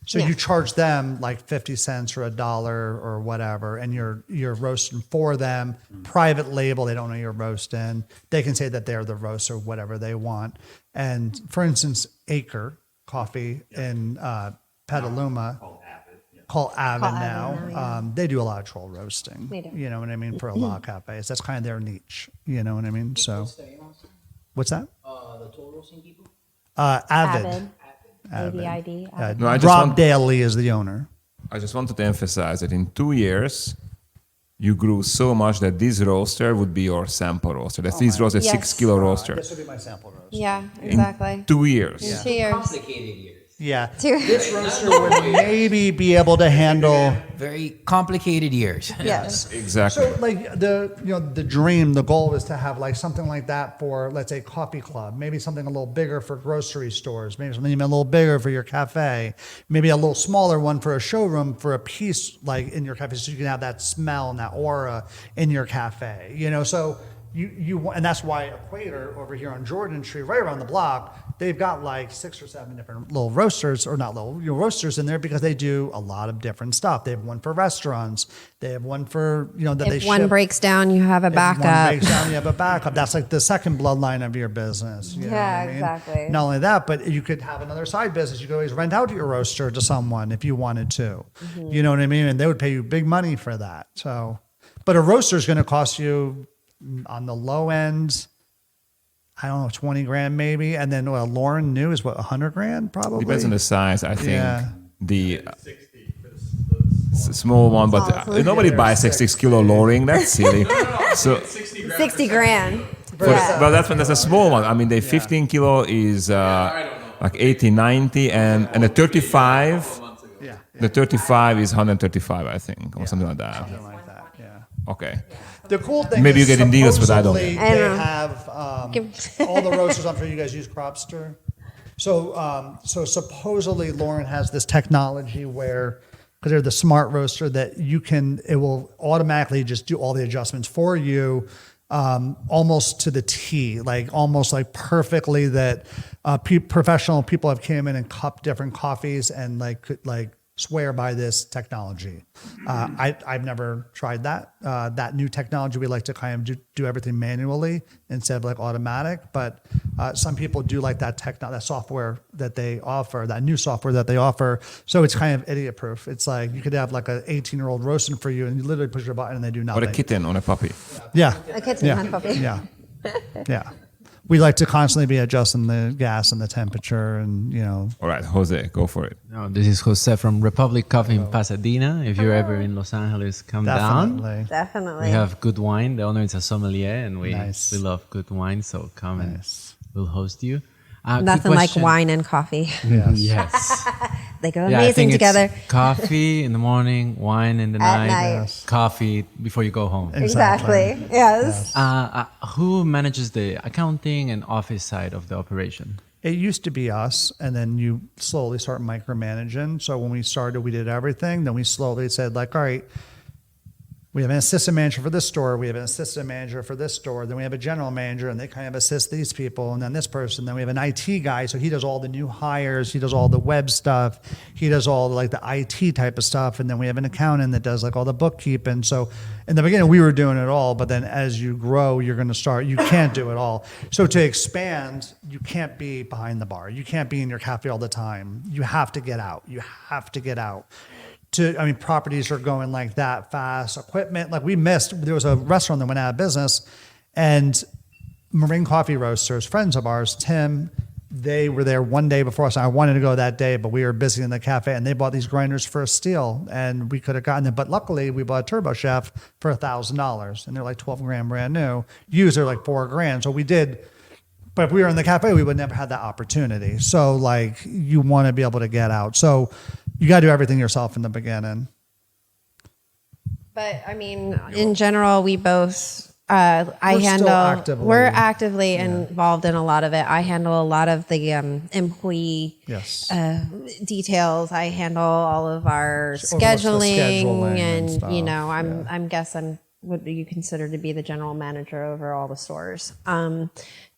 So Yeah. you charge them like 50 cents or $1 or whatever, and you're roasting for them. Private label, they don't know you're roasting. They can say that they're the roaster, whatever they want. And for instance, Acre Coffee in Petaluma, called Avid now. They do a lot of troll roasting. They do. You know what I mean? For a lot of cafes, that's kind of their niche. You know what I mean? So, what's that? The toll roasting people? Avid. AVID. No, I just Rob want- Daly is the owner. I just wanted to emphasize that in 2 years, you grew so much that this roaster would be your sample roaster. This roaster, Yes. 6 kilo roaster. This would be my sample roast. Yeah, exactly. 2 years. 2 years. Complicated years. Yeah. This roaster would maybe be able to handle. Very complicated years. Yes. Exactly. So like the dream, the goal is to have like something like that for, let's say, coffee club, maybe something a little bigger for grocery stores, maybe something even a little bigger for your cafe, maybe a little smaller one for a showroom for a piece like in your cafe, so you can have that smell and that aura in your cafe, so and that's why Equator over here on Jordan Street, right around the block, they've got like 6 or 7 different little roasters, or not little, roasters in there, because they do a lot of different stuff. They have one for restaurants. They have one for, that they ship. If one breaks down, you have a backup. If one breaks down, you have a backup. That's like the second bloodline of your business. You know what I mean? Exactly. Not only that, but you could have another side business. You could always rent out your roaster to someone if you wanted to. Mm-hmm. You know what I mean? And they would pay you big money for that. So, but a roaster is going to cost you, on the low end, I don't know, 20 grand maybe. And then Lauren new is what, 100 grand probably? Depends on the size, I think. Yeah. The small one, but nobody buys 66 kilo lowering. That's silly. So 60 grand. but that's a small one. I mean, the 15 kilo is like 80, 90, and the 35. Yeah. The 35 is 135, I think, or something like that. Something like that, yeah. Okay. The cool thing Maybe is you're getting deals, but I don't. supposedly I they don't know. have all the roasters. I'm sure you guys use Cropster. So supposedly Lauren has this technology where, because they're the smart roaster, that it will automatically just do all the adjustments for you, almost to the T, almost perfectly, that professional people have came in and cupped different coffees and could swear by this technology. I've never tried that new technology. We like to kind of do everything manually instead of automatic, but some people do like that that software that they offer, that new software that they offer. So it's kind of idiot proof. It's like you could have an 18-year-old roasting for you and you literally push your button and they do nothing. Or a kitten on a puppy. Yeah. A kitten Yeah. on a puppy. Yeah. Yeah. We like to constantly be adjusting the gas and the temperature and, All right, Jose, go for it. No, this is Jose from Republic Coffee in Pasadena. If you're ever in Los Angeles, come down. definitely. Definitely. We have good wine. The owner is a sommelier, and we Nice. love good wine. So come Nice. and we'll host you. Quick Nothing like question. wine and coffee. Yes. Yes. They go Yeah, I amazing think together. it's coffee in the morning, wine in the At night, night. Yes. coffee before you go home. Exactly. Yes. Who manages the accounting and office side of the operation? It used to be us, and then you slowly start micromanaging. So when we started, we did everything. Then we slowly said, all right, we have an assistant manager for this store. We have an assistant manager for this store. Then we have a general manager, and they kind of assist these people. And then this person. Then we have an IT guy, so he does all the new hires. He does all the web stuff. He does all the IT type of stuff. And then we have an accountant that does all the bookkeeping. So in the beginning, we were doing it all. But then as you grow, you're going to start. You can't do it all. So to expand, you can't be behind the bar. You can't be in your cafe all the time. You have to get out. You have to get out. Properties are going that fast. Equipment, there was a restaurant that went out of business, and Marine Coffee Roasters, friends of ours, Tim, they were there one day before us. I wanted to go that day, but we were busy in the cafe, and they bought these grinders for a steal, and we could have gotten them. But luckily, we bought a Turbo Chef for $1,000, and they're 12 grand brand new. Used are $4 grand. So we did. But if we were in the cafe, we would never have that opportunity. So you want to be able to get out. So you got to do everything yourself in the beginning. But in general, we both, we're actively involved in a lot of it. I handle a lot of the employee details. I handle all of our scheduling and stuff. I'm guessing what do you consider to be the general manager over all the stores.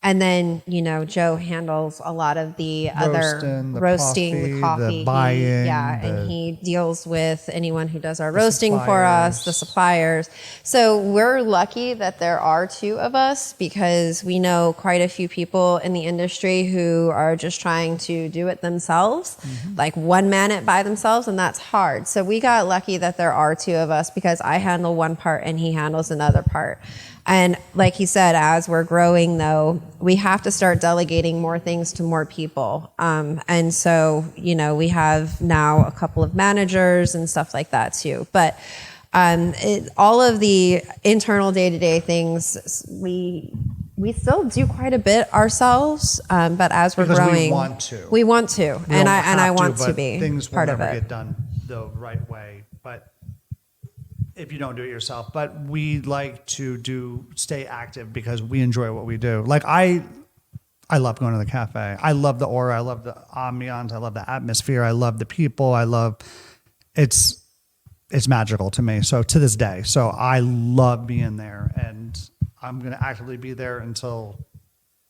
And then, Joe handles a lot of the roasting, the coffee, the buying. And he deals with anyone who does our roasting for us, the suppliers. So we're lucky that there are two of us, because we know quite a few people in the industry who are just trying to do it themselves, one man it by themselves, and that's hard. So we got lucky that there are two of us, because I handle one part and he handles another part. And like he said, as we're growing, though, we have to start delegating more things to more people. And so, we have now a couple of managers and stuff like that, too. But all of the internal day-to-day things, we we still do quite a bit ourselves, but as we're Because growing, we want to. We want to, We and don't I have want to but be things will part of never it. get done the right way. But if you don't do it yourself, but we like to stay active because we enjoy what we do. Like I love going to the cafe. I love the aura. I love the ambiance. I love the atmosphere. I love the people. It's magical to me. So to this day, so I love being there, and I'm going to actively be there until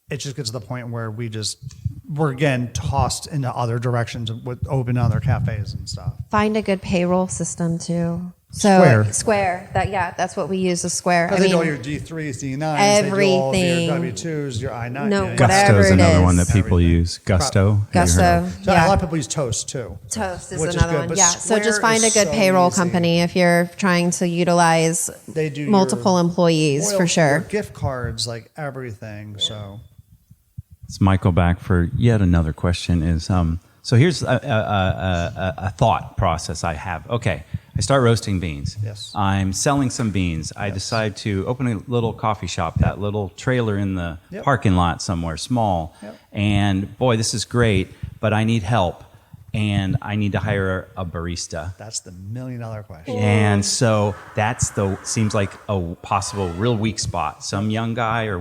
it just gets to the point where we're again tossed into other directions with open other cafes and stuff. Find a good payroll system too. So Square. That's what we use is Square. Because they do all your D3s, D9s, they do all of your W2s, your I9. No, yeah, whatever Gusto's it another is. one that people Everything. use. Gusto. Have you heard Gusto. of So a lot of people use Toast too. Toast is Which is another good, one. but Yeah. So just Square find a is good so payroll easy. company if you're trying to utilize They do multiple your employees for your sure. gift cards, like everything. So It's Michael back for yet another question. So here's a thought process I have. Okay, I start roasting beans. Yes. I'm selling some beans. I decide to open a little coffee shop, that little trailer in the Yep. parking lot somewhere, small. Yep. And boy, this is great, but I need help. And I need to hire a barista. that's the $1 million question. And so seems like a possible real weak spot. Some young guy or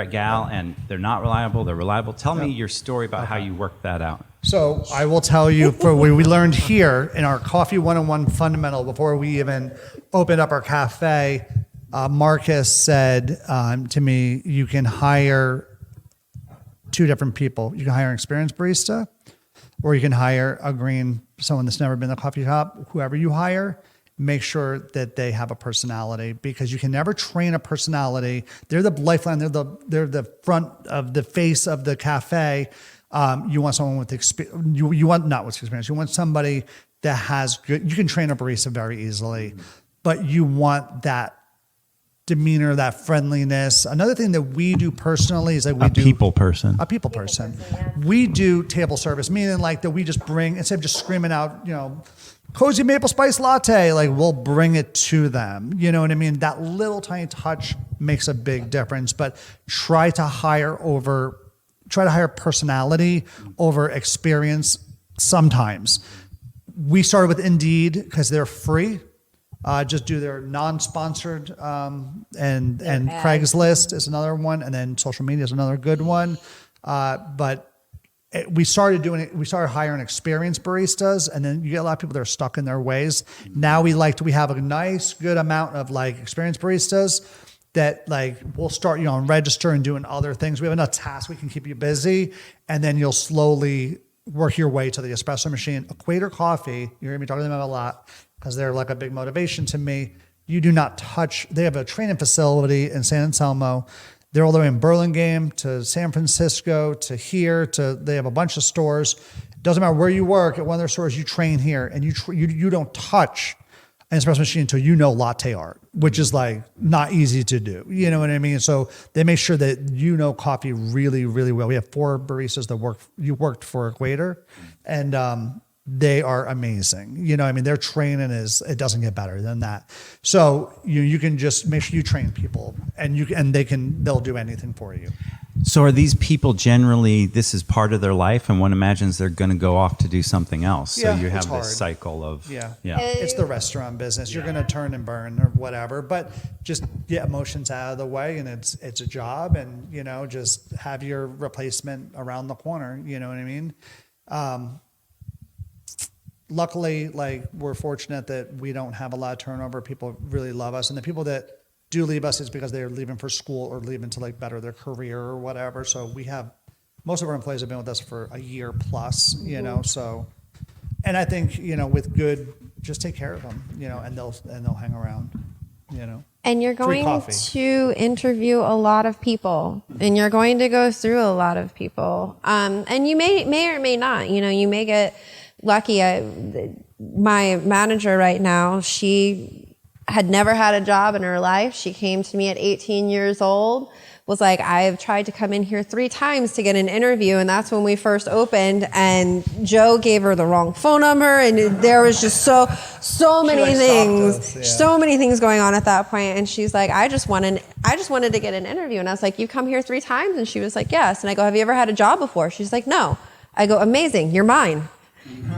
gal, and they're not reliable. They're reliable. Tell me your story about how you worked that out. So I will tell you, for what we learned here in our Coffee 101 fundamental before we even opened up our cafe, Marcus said to me, you can hire two different people. You can hire an experienced barista, or you can hire someone that's never been in a coffee shop. Whoever you hire, make sure that they have a personality, because you can never train a personality. They're the lifeline. They're the front of the face of the cafe. You want someone with experience. You want not with experience. You want somebody that has good. You can train a barista very easily, but you want that demeanor, that friendliness. Another thing that we do personally is like A people person. A people person. We do table service, meaning like that we just bring, instead of just screaming out, cozy maple spice latte, like we'll bring it to them. You know what I mean? That little tiny touch makes a big difference, but try to hire personality over experience sometimes. We started with Indeed because they're free. Just do their non-sponsored, and Craigslist is another one, and then social media is another good one. But we started hiring experienced baristas, and then you get a lot of people that are stuck in their ways. Now we have a nice, good amount of like experienced baristas that like we'll start you on register and doing other things. We have enough tasks we can keep you busy, and then you'll slowly work your way to the espresso machine. Equator Coffee, you're gonna be talking to them a lot, because they're like a big motivation to me. You do not touch. They have a training facility in San Anselmo. They're all the way in Burlingame to San Francisco to here they have a bunch of stores. Doesn't matter where you work, at one of their stores, you train here, and you don't touch an espresso machine until you know latte art, which is like not easy to do. You know what I mean? So they make sure that you know coffee really, really well. We have 4 baristas that worked for Equator, and they are amazing. Their training it doesn't get better than that. So you can just make sure you train people, and they'll do anything for you. So are these people generally, this is part of their life, and one imagines they're going to go off to do something else. So Yeah, you it's have hard. this cycle of, Yeah. It's the restaurant business. You're going to turn and burn or whatever, but just get emotions out of the way, and it's a job, and just have your replacement around the corner. You know what I mean? Luckily, like we're fortunate that we don't have a lot of turnover. People really love us, and the people that do leave us is because they're leaving for school or leaving to like better their career or whatever. So we have most of our employees have been with us for a year plus, so, and I think, with good, just take care of them, and they'll hang around, And you're Free going coffee. to interview a lot of people, and you're going to go through a lot of people. And you may or may not, you may get lucky. My manager right now, she had never had a job in her life. She came to me at 18 years old was like, I've tried to come in here 3 times to get an interview, and that's when we first opened, and Joe gave her the wrong phone number, and there was just so many things, so many things going on at that point. And she's like, I just wanted to get an interview. And I was like, you come here 3 times? And she was like, yes. And I go, have you ever had a job before? She's like, no. I go, amazing, you're mine.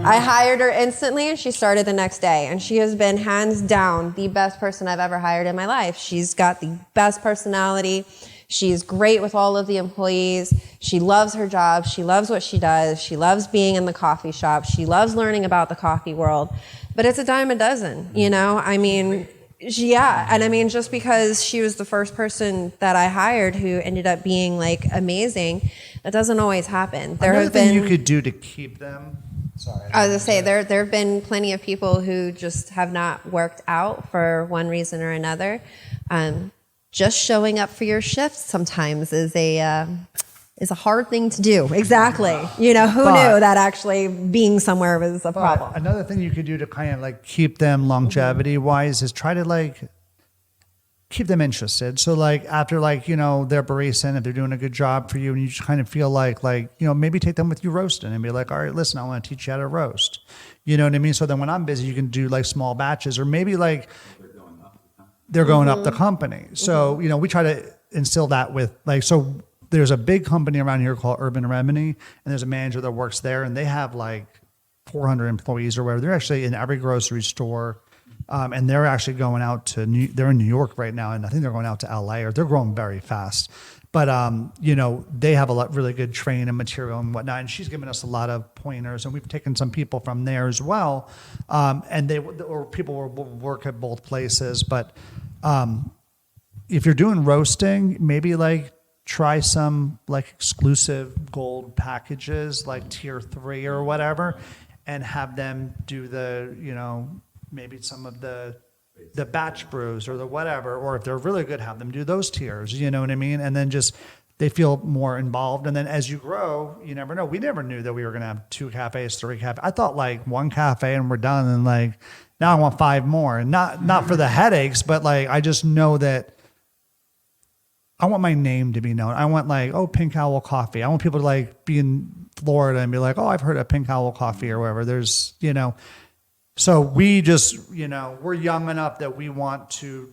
I hired her instantly, and she started the next day. And she has been hands down the best person I've ever hired in my life. She's got the best personality. She's great with all of the employees. She loves her job. She loves what she does. She loves being in the coffee shop. She loves learning about the coffee world. But it's a dime a dozen, you know? I mean, and I mean, just because she was the first person that I hired who ended up being like amazing, that doesn't always happen. There Another have thing been you could do to keep them. Sorry. I was going to say, there have been plenty of people who just have not worked out for one reason or another. Just showing up for your shifts sometimes is a hard thing to do. Exactly. You know, who knew that actually being somewhere was a problem? Another thing you could do to kind of like keep them longevity-wise is try to like keep them interested. So like after like, you know, they're barista, if they're doing a good job for you and you just kind of feel like, you know, maybe take them with you roasting and be like, all right, listen, I want to teach you how to roast. You know what I mean? So then when I'm busy, you can do like small batches, or maybe like they're going up the company. So, you know, we try to instill that with like, so there's a big company around here called Urban Remedy, and there's a manager that works there, and they have like 400 employees or whatever. They're actually in every grocery store. And they're actually going out to they're in New York right now, and I think they're going out to LA, or they're growing very fast. But you know, they have really good training and material and whatnot. And she's given us a lot of pointers, and we've taken some people from there as well. And people will work at both places. But if you're doing roasting, maybe like try some like exclusive gold packages, like tier 3 or whatever, and have them do the, you know, maybe some of the batch brews or the whatever, or if they're really good, have them do those tiers, you know what I mean? And then just, they feel more involved. And then as you grow, you never know. We never knew that we were going to have 2 cafes, 3 cafes. I thought like 1 cafe and we're done. And like, now I want 5 more, and not for the headaches, but like, I just know that I want my name to be known. I want like, oh, Pink Owl Coffee. I want people to like be in Florida and be like, oh, I've heard of Pink Owl Coffee or wherever. There's, you know, so we just, you know, we're young enough that we want to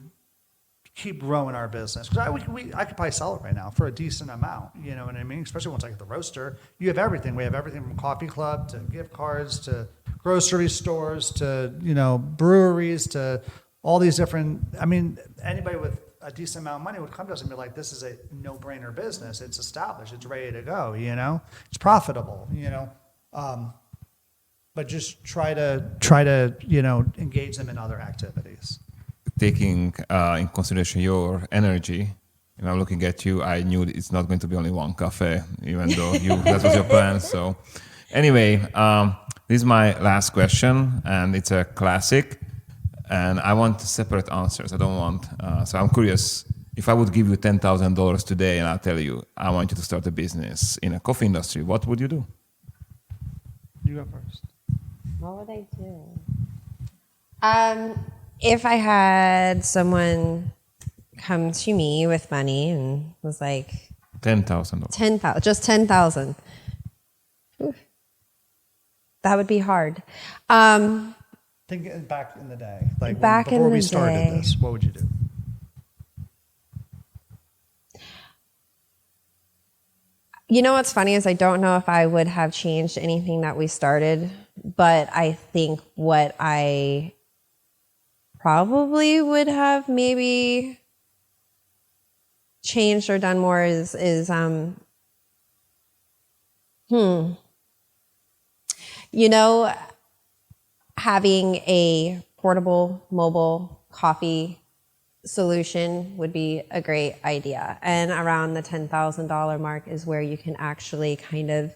keep growing our business. Because I could probably sell it right now for a decent amount, you know what I mean? Especially once I get the roaster. You have everything. We have everything from coffee club to gift cards to grocery stores to, you know, breweries to all these different, I mean, anybody with a decent amount of money would come to us and be like, this is a no-brainer business. It's established. It's ready to go, you know? It's profitable, you know? But just try to you know, engage them in other activities. Taking in consideration your energy, if I'm looking at you, I knew it's not going to be only 1 cafe, even though that was your plan. So anyway, this is my last question, and it's a classic, and I want separate answers. I don't want, so I'm curious, if I would give you $10,000 today and I'll tell you, I want you to start a business in a coffee industry, what would you do? You go first. What would I do? If I had someone come to me with money and was like $10,000. Just 10,000. That would be hard. Think back in the day, like before we started this, what would you do? You know what's funny is I don't know if I would have changed anything that we started, but I think what I probably would have maybe changed or done more is you know, having a portable mobile coffee solution would be a great idea. And around the $10,000 mark is where you can actually kind of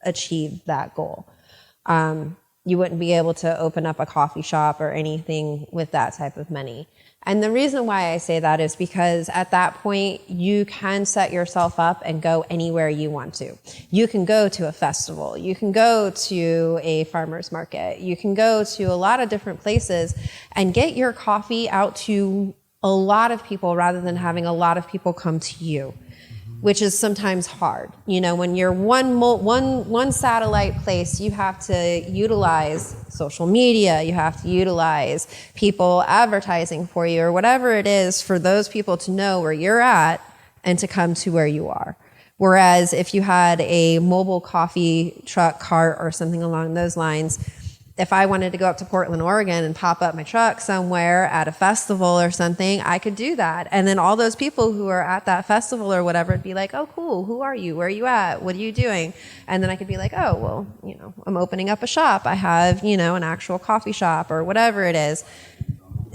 achieve that goal. You wouldn't be able to open up a coffee shop or anything with that type of money. And the reason why I say that is because at that point, you can set yourself up and go anywhere you want to. You can go to a festival. You can go to a farmer's market. You can go to a lot of different places and get your coffee out to a lot of people rather than having a lot of people come to you, which is sometimes hard. You know, when you're one satellite place, you have to utilize social media, you have to utilize people advertising for you or whatever it is for those people to know where you're at and to come to where you are. Whereas if you had a mobile coffee truck cart or something along those lines, if I wanted to go up to Portland, Oregon and pop up my truck somewhere at a festival or something, I could do that. And then all those people who are at that festival or whatever would be like, oh, cool. Who are you? Where are you at? What are you doing? And then I could be like, oh, well, you know, I'm opening up a shop. I have, you know, an actual coffee shop or whatever it is.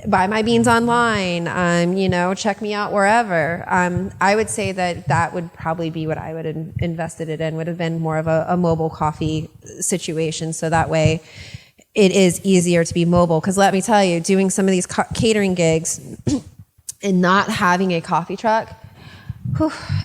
Buy my beans online, you know, check me out wherever. I would say that would probably be what I would have invested it in, would have been more of a mobile coffee situation. So that way it is easier to be mobile. Because let me tell you, doing some of these catering gigs and not having a coffee truck,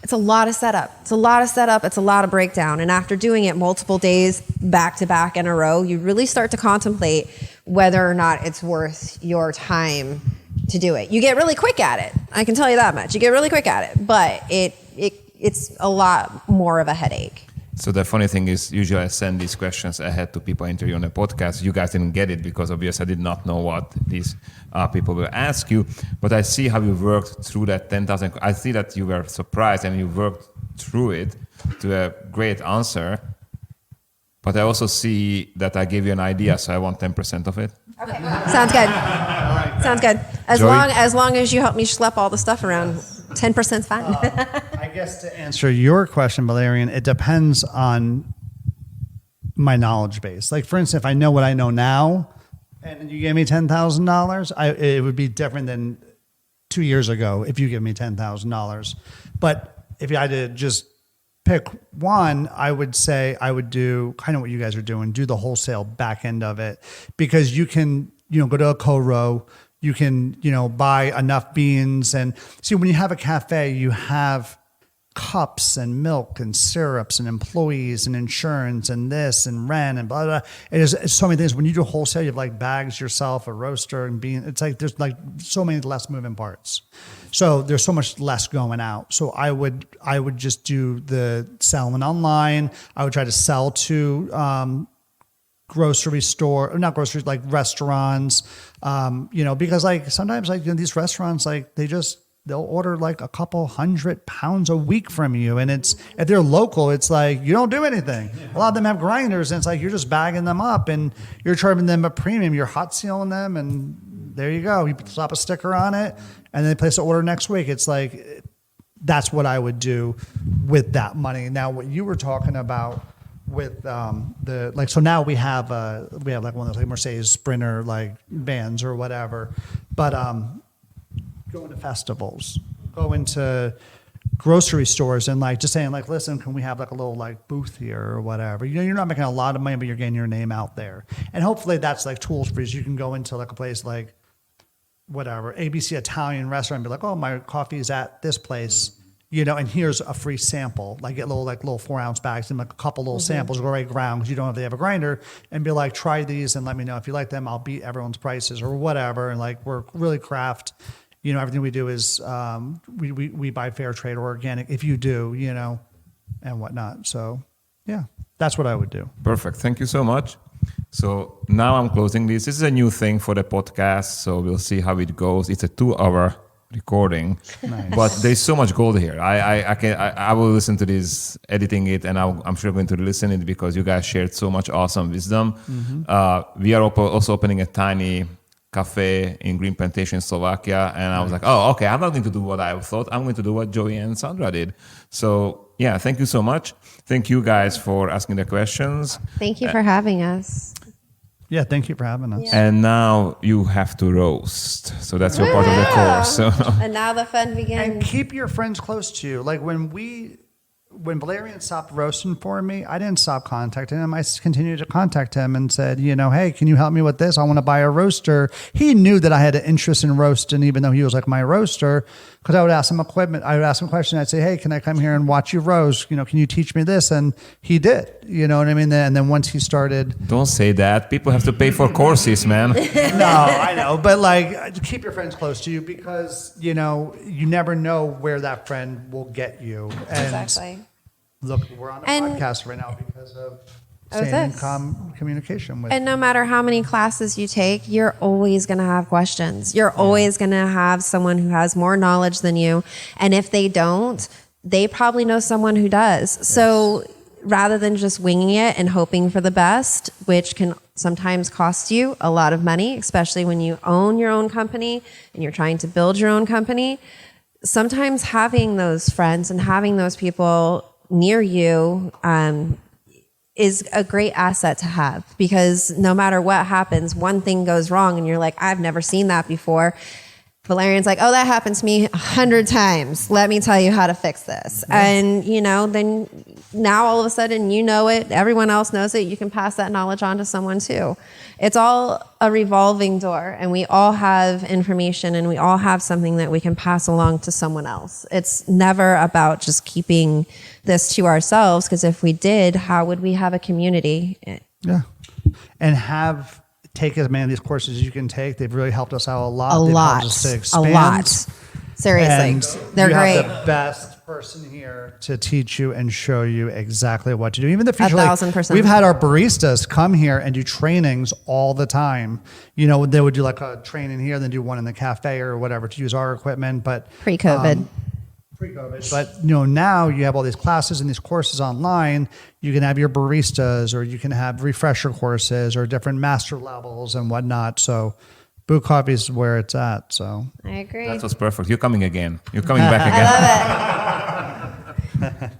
it's a lot of setup. It's a lot of breakdown. And after doing it multiple days back to back in a row, you really start to contemplate whether or not it's worth your time to do it. You get really quick at it. I can tell you that much. You get really quick at it, but it's a lot more of a headache. So the funny thing is, usually I send these questions ahead to people interviewing on the podcast. You guys didn't get it because obviously I did not know what these people will ask you. But I see how you worked through that 10,000. I see that you were surprised and you worked through it to a great answer. But I also see that I gave you an idea, so I want 10% of it. Okay, sounds good. Sounds good. As long as you help me schlep all the stuff around, 10%'s fine. I guess to answer your question, Valerian, it depends on my knowledge base. Like, for instance, if I know what I know now, and you gave me $10,000, it would be different than 2 years ago if you give me $10,000. But if I had to just pick one, I would say I would do kind of what you guys are doing, do the wholesale back end of it, because you can, you know, go to a co-row, you can, you know, buy enough beans. And see, when you have a cafe, you have cups and milk and syrups and employees and insurance and this and rent and blah, blah. It's so many things. When you do wholesale, you have like bags yourself, a roaster and bean. It's like, there's like so many less moving parts. So there's so much less going out. So I would just do the selling online. I would try to sell to, grocery store, or not groceries, like restaurants, you know, because like sometimes like, you know, these restaurants, like they'll order like a couple 100 pounds a week from you. And it's, if they're local, it's like, you don't do anything. A lot of them have grinders and it's like, you're just bagging them up and you're charging them a premium. You're hot sealing them and there you go. You slap a sticker on it and then they place an order next week. It's like, that's what I would do with that money. Now, what you were talking about with the, like, so now we have like one of those like Mercedes Sprinter like vans or whatever, but go into festivals, go into grocery stores and like just saying like, listen, can we have like a little like booth here or whatever? You know, you're not making a lot of money, but you're getting your name out there. And hopefully that's like tools for you. You can go into like a place like whatever, ABC Italian restaurant and be like, oh, my coffee is at this place. You know, and here's a free sample. Like get little 4-ounce bags and like a couple little samples go right ground because you don't know if they have a grinder, and be like, try these and let me know if you like them. I'll beat everyone's prices or whatever. And like we're really craft. You know, everything we do is we buy fair trade or organic. If you do, you know, and whatnot. So yeah, that's what I would do. Perfect. Thank you so much. So now I'm closing this. This is a new thing for the podcast, so we'll see how it goes. It's a 2-hour recording, nice. But there's so much gold here. I will listen to this, editing it, and I'm sure going to listen it because you guys shared so much awesome wisdom. Mm-hmm. We are also opening a tiny cafe in Green Plantation, Slovakia, and I was like, oh, okay, I'm not going to do what I thought. I'm going to do what Joey and Sandra did. So yeah, thank you so much. Thank you guys for asking the questions. Thank you for having us. Yeah, thank you for having us. Yeah. And now you have to roast. So that's your part of the course. So. And now the fun begins. And keep your friends close to you. Like when we when Valerian stopped roasting for me, I didn't stop contacting him. I continued to contact him and said, hey, can you help me with this? I want to buy a roaster. He knew that I had an interest in roasting, even though he was like my roaster, because I would ask him I would ask him a question. I'd say, hey, can I come here and watch you roast? Can you teach me this? And he did. You know what I mean? And then once he started. Don't say that. People have to pay for courses, man. No, I know. But like, keep your friends close to you because, you never know where that friend will get you. And Exactly. Look, we're on a podcast right now because of staying in communication with. And no matter how many classes you take, you're always going to have questions. You're always going to have someone who has more knowledge than you. And if they don't, they probably know someone who does. Yes. So rather than just winging it and hoping for the best, which can sometimes cost you a lot of money, especially when you own your own company and you're trying to build your own company, sometimes having those friends and having those people near you is a great asset to have, because no matter what happens, one thing goes wrong and you're like, I've never seen that before. Valerian's like, oh, that happened to me 100 times. Let me tell you how to fix this. Yeah. And, then now all of a sudden you know it. Everyone else knows it. You can pass that knowledge on to someone too. It's all a revolving door, and we all have information and we all have something that we can pass along to someone else. It's never about just keeping this to ourselves, because if we did, how would we have a community? Yeah. And take as many of these courses as you can take. They've really helped us out a lot. They've helped us to expand. A lot. Seriously. And they're great. You have the best person here to teach you and show you exactly what to do. Even the future, 1,000%. We've had our baristas come here and do trainings all the time. They would do like a training here, then do one in the cafe or whatever to use our equipment. But pre-COVID. But now you have all these classes and these courses online. You can have your baristas, or you can have refresher courses or different master levels and whatnot. So Boo Coffee is where it's at. So I agree. That was perfect. You're coming again. You're coming back again. I love it.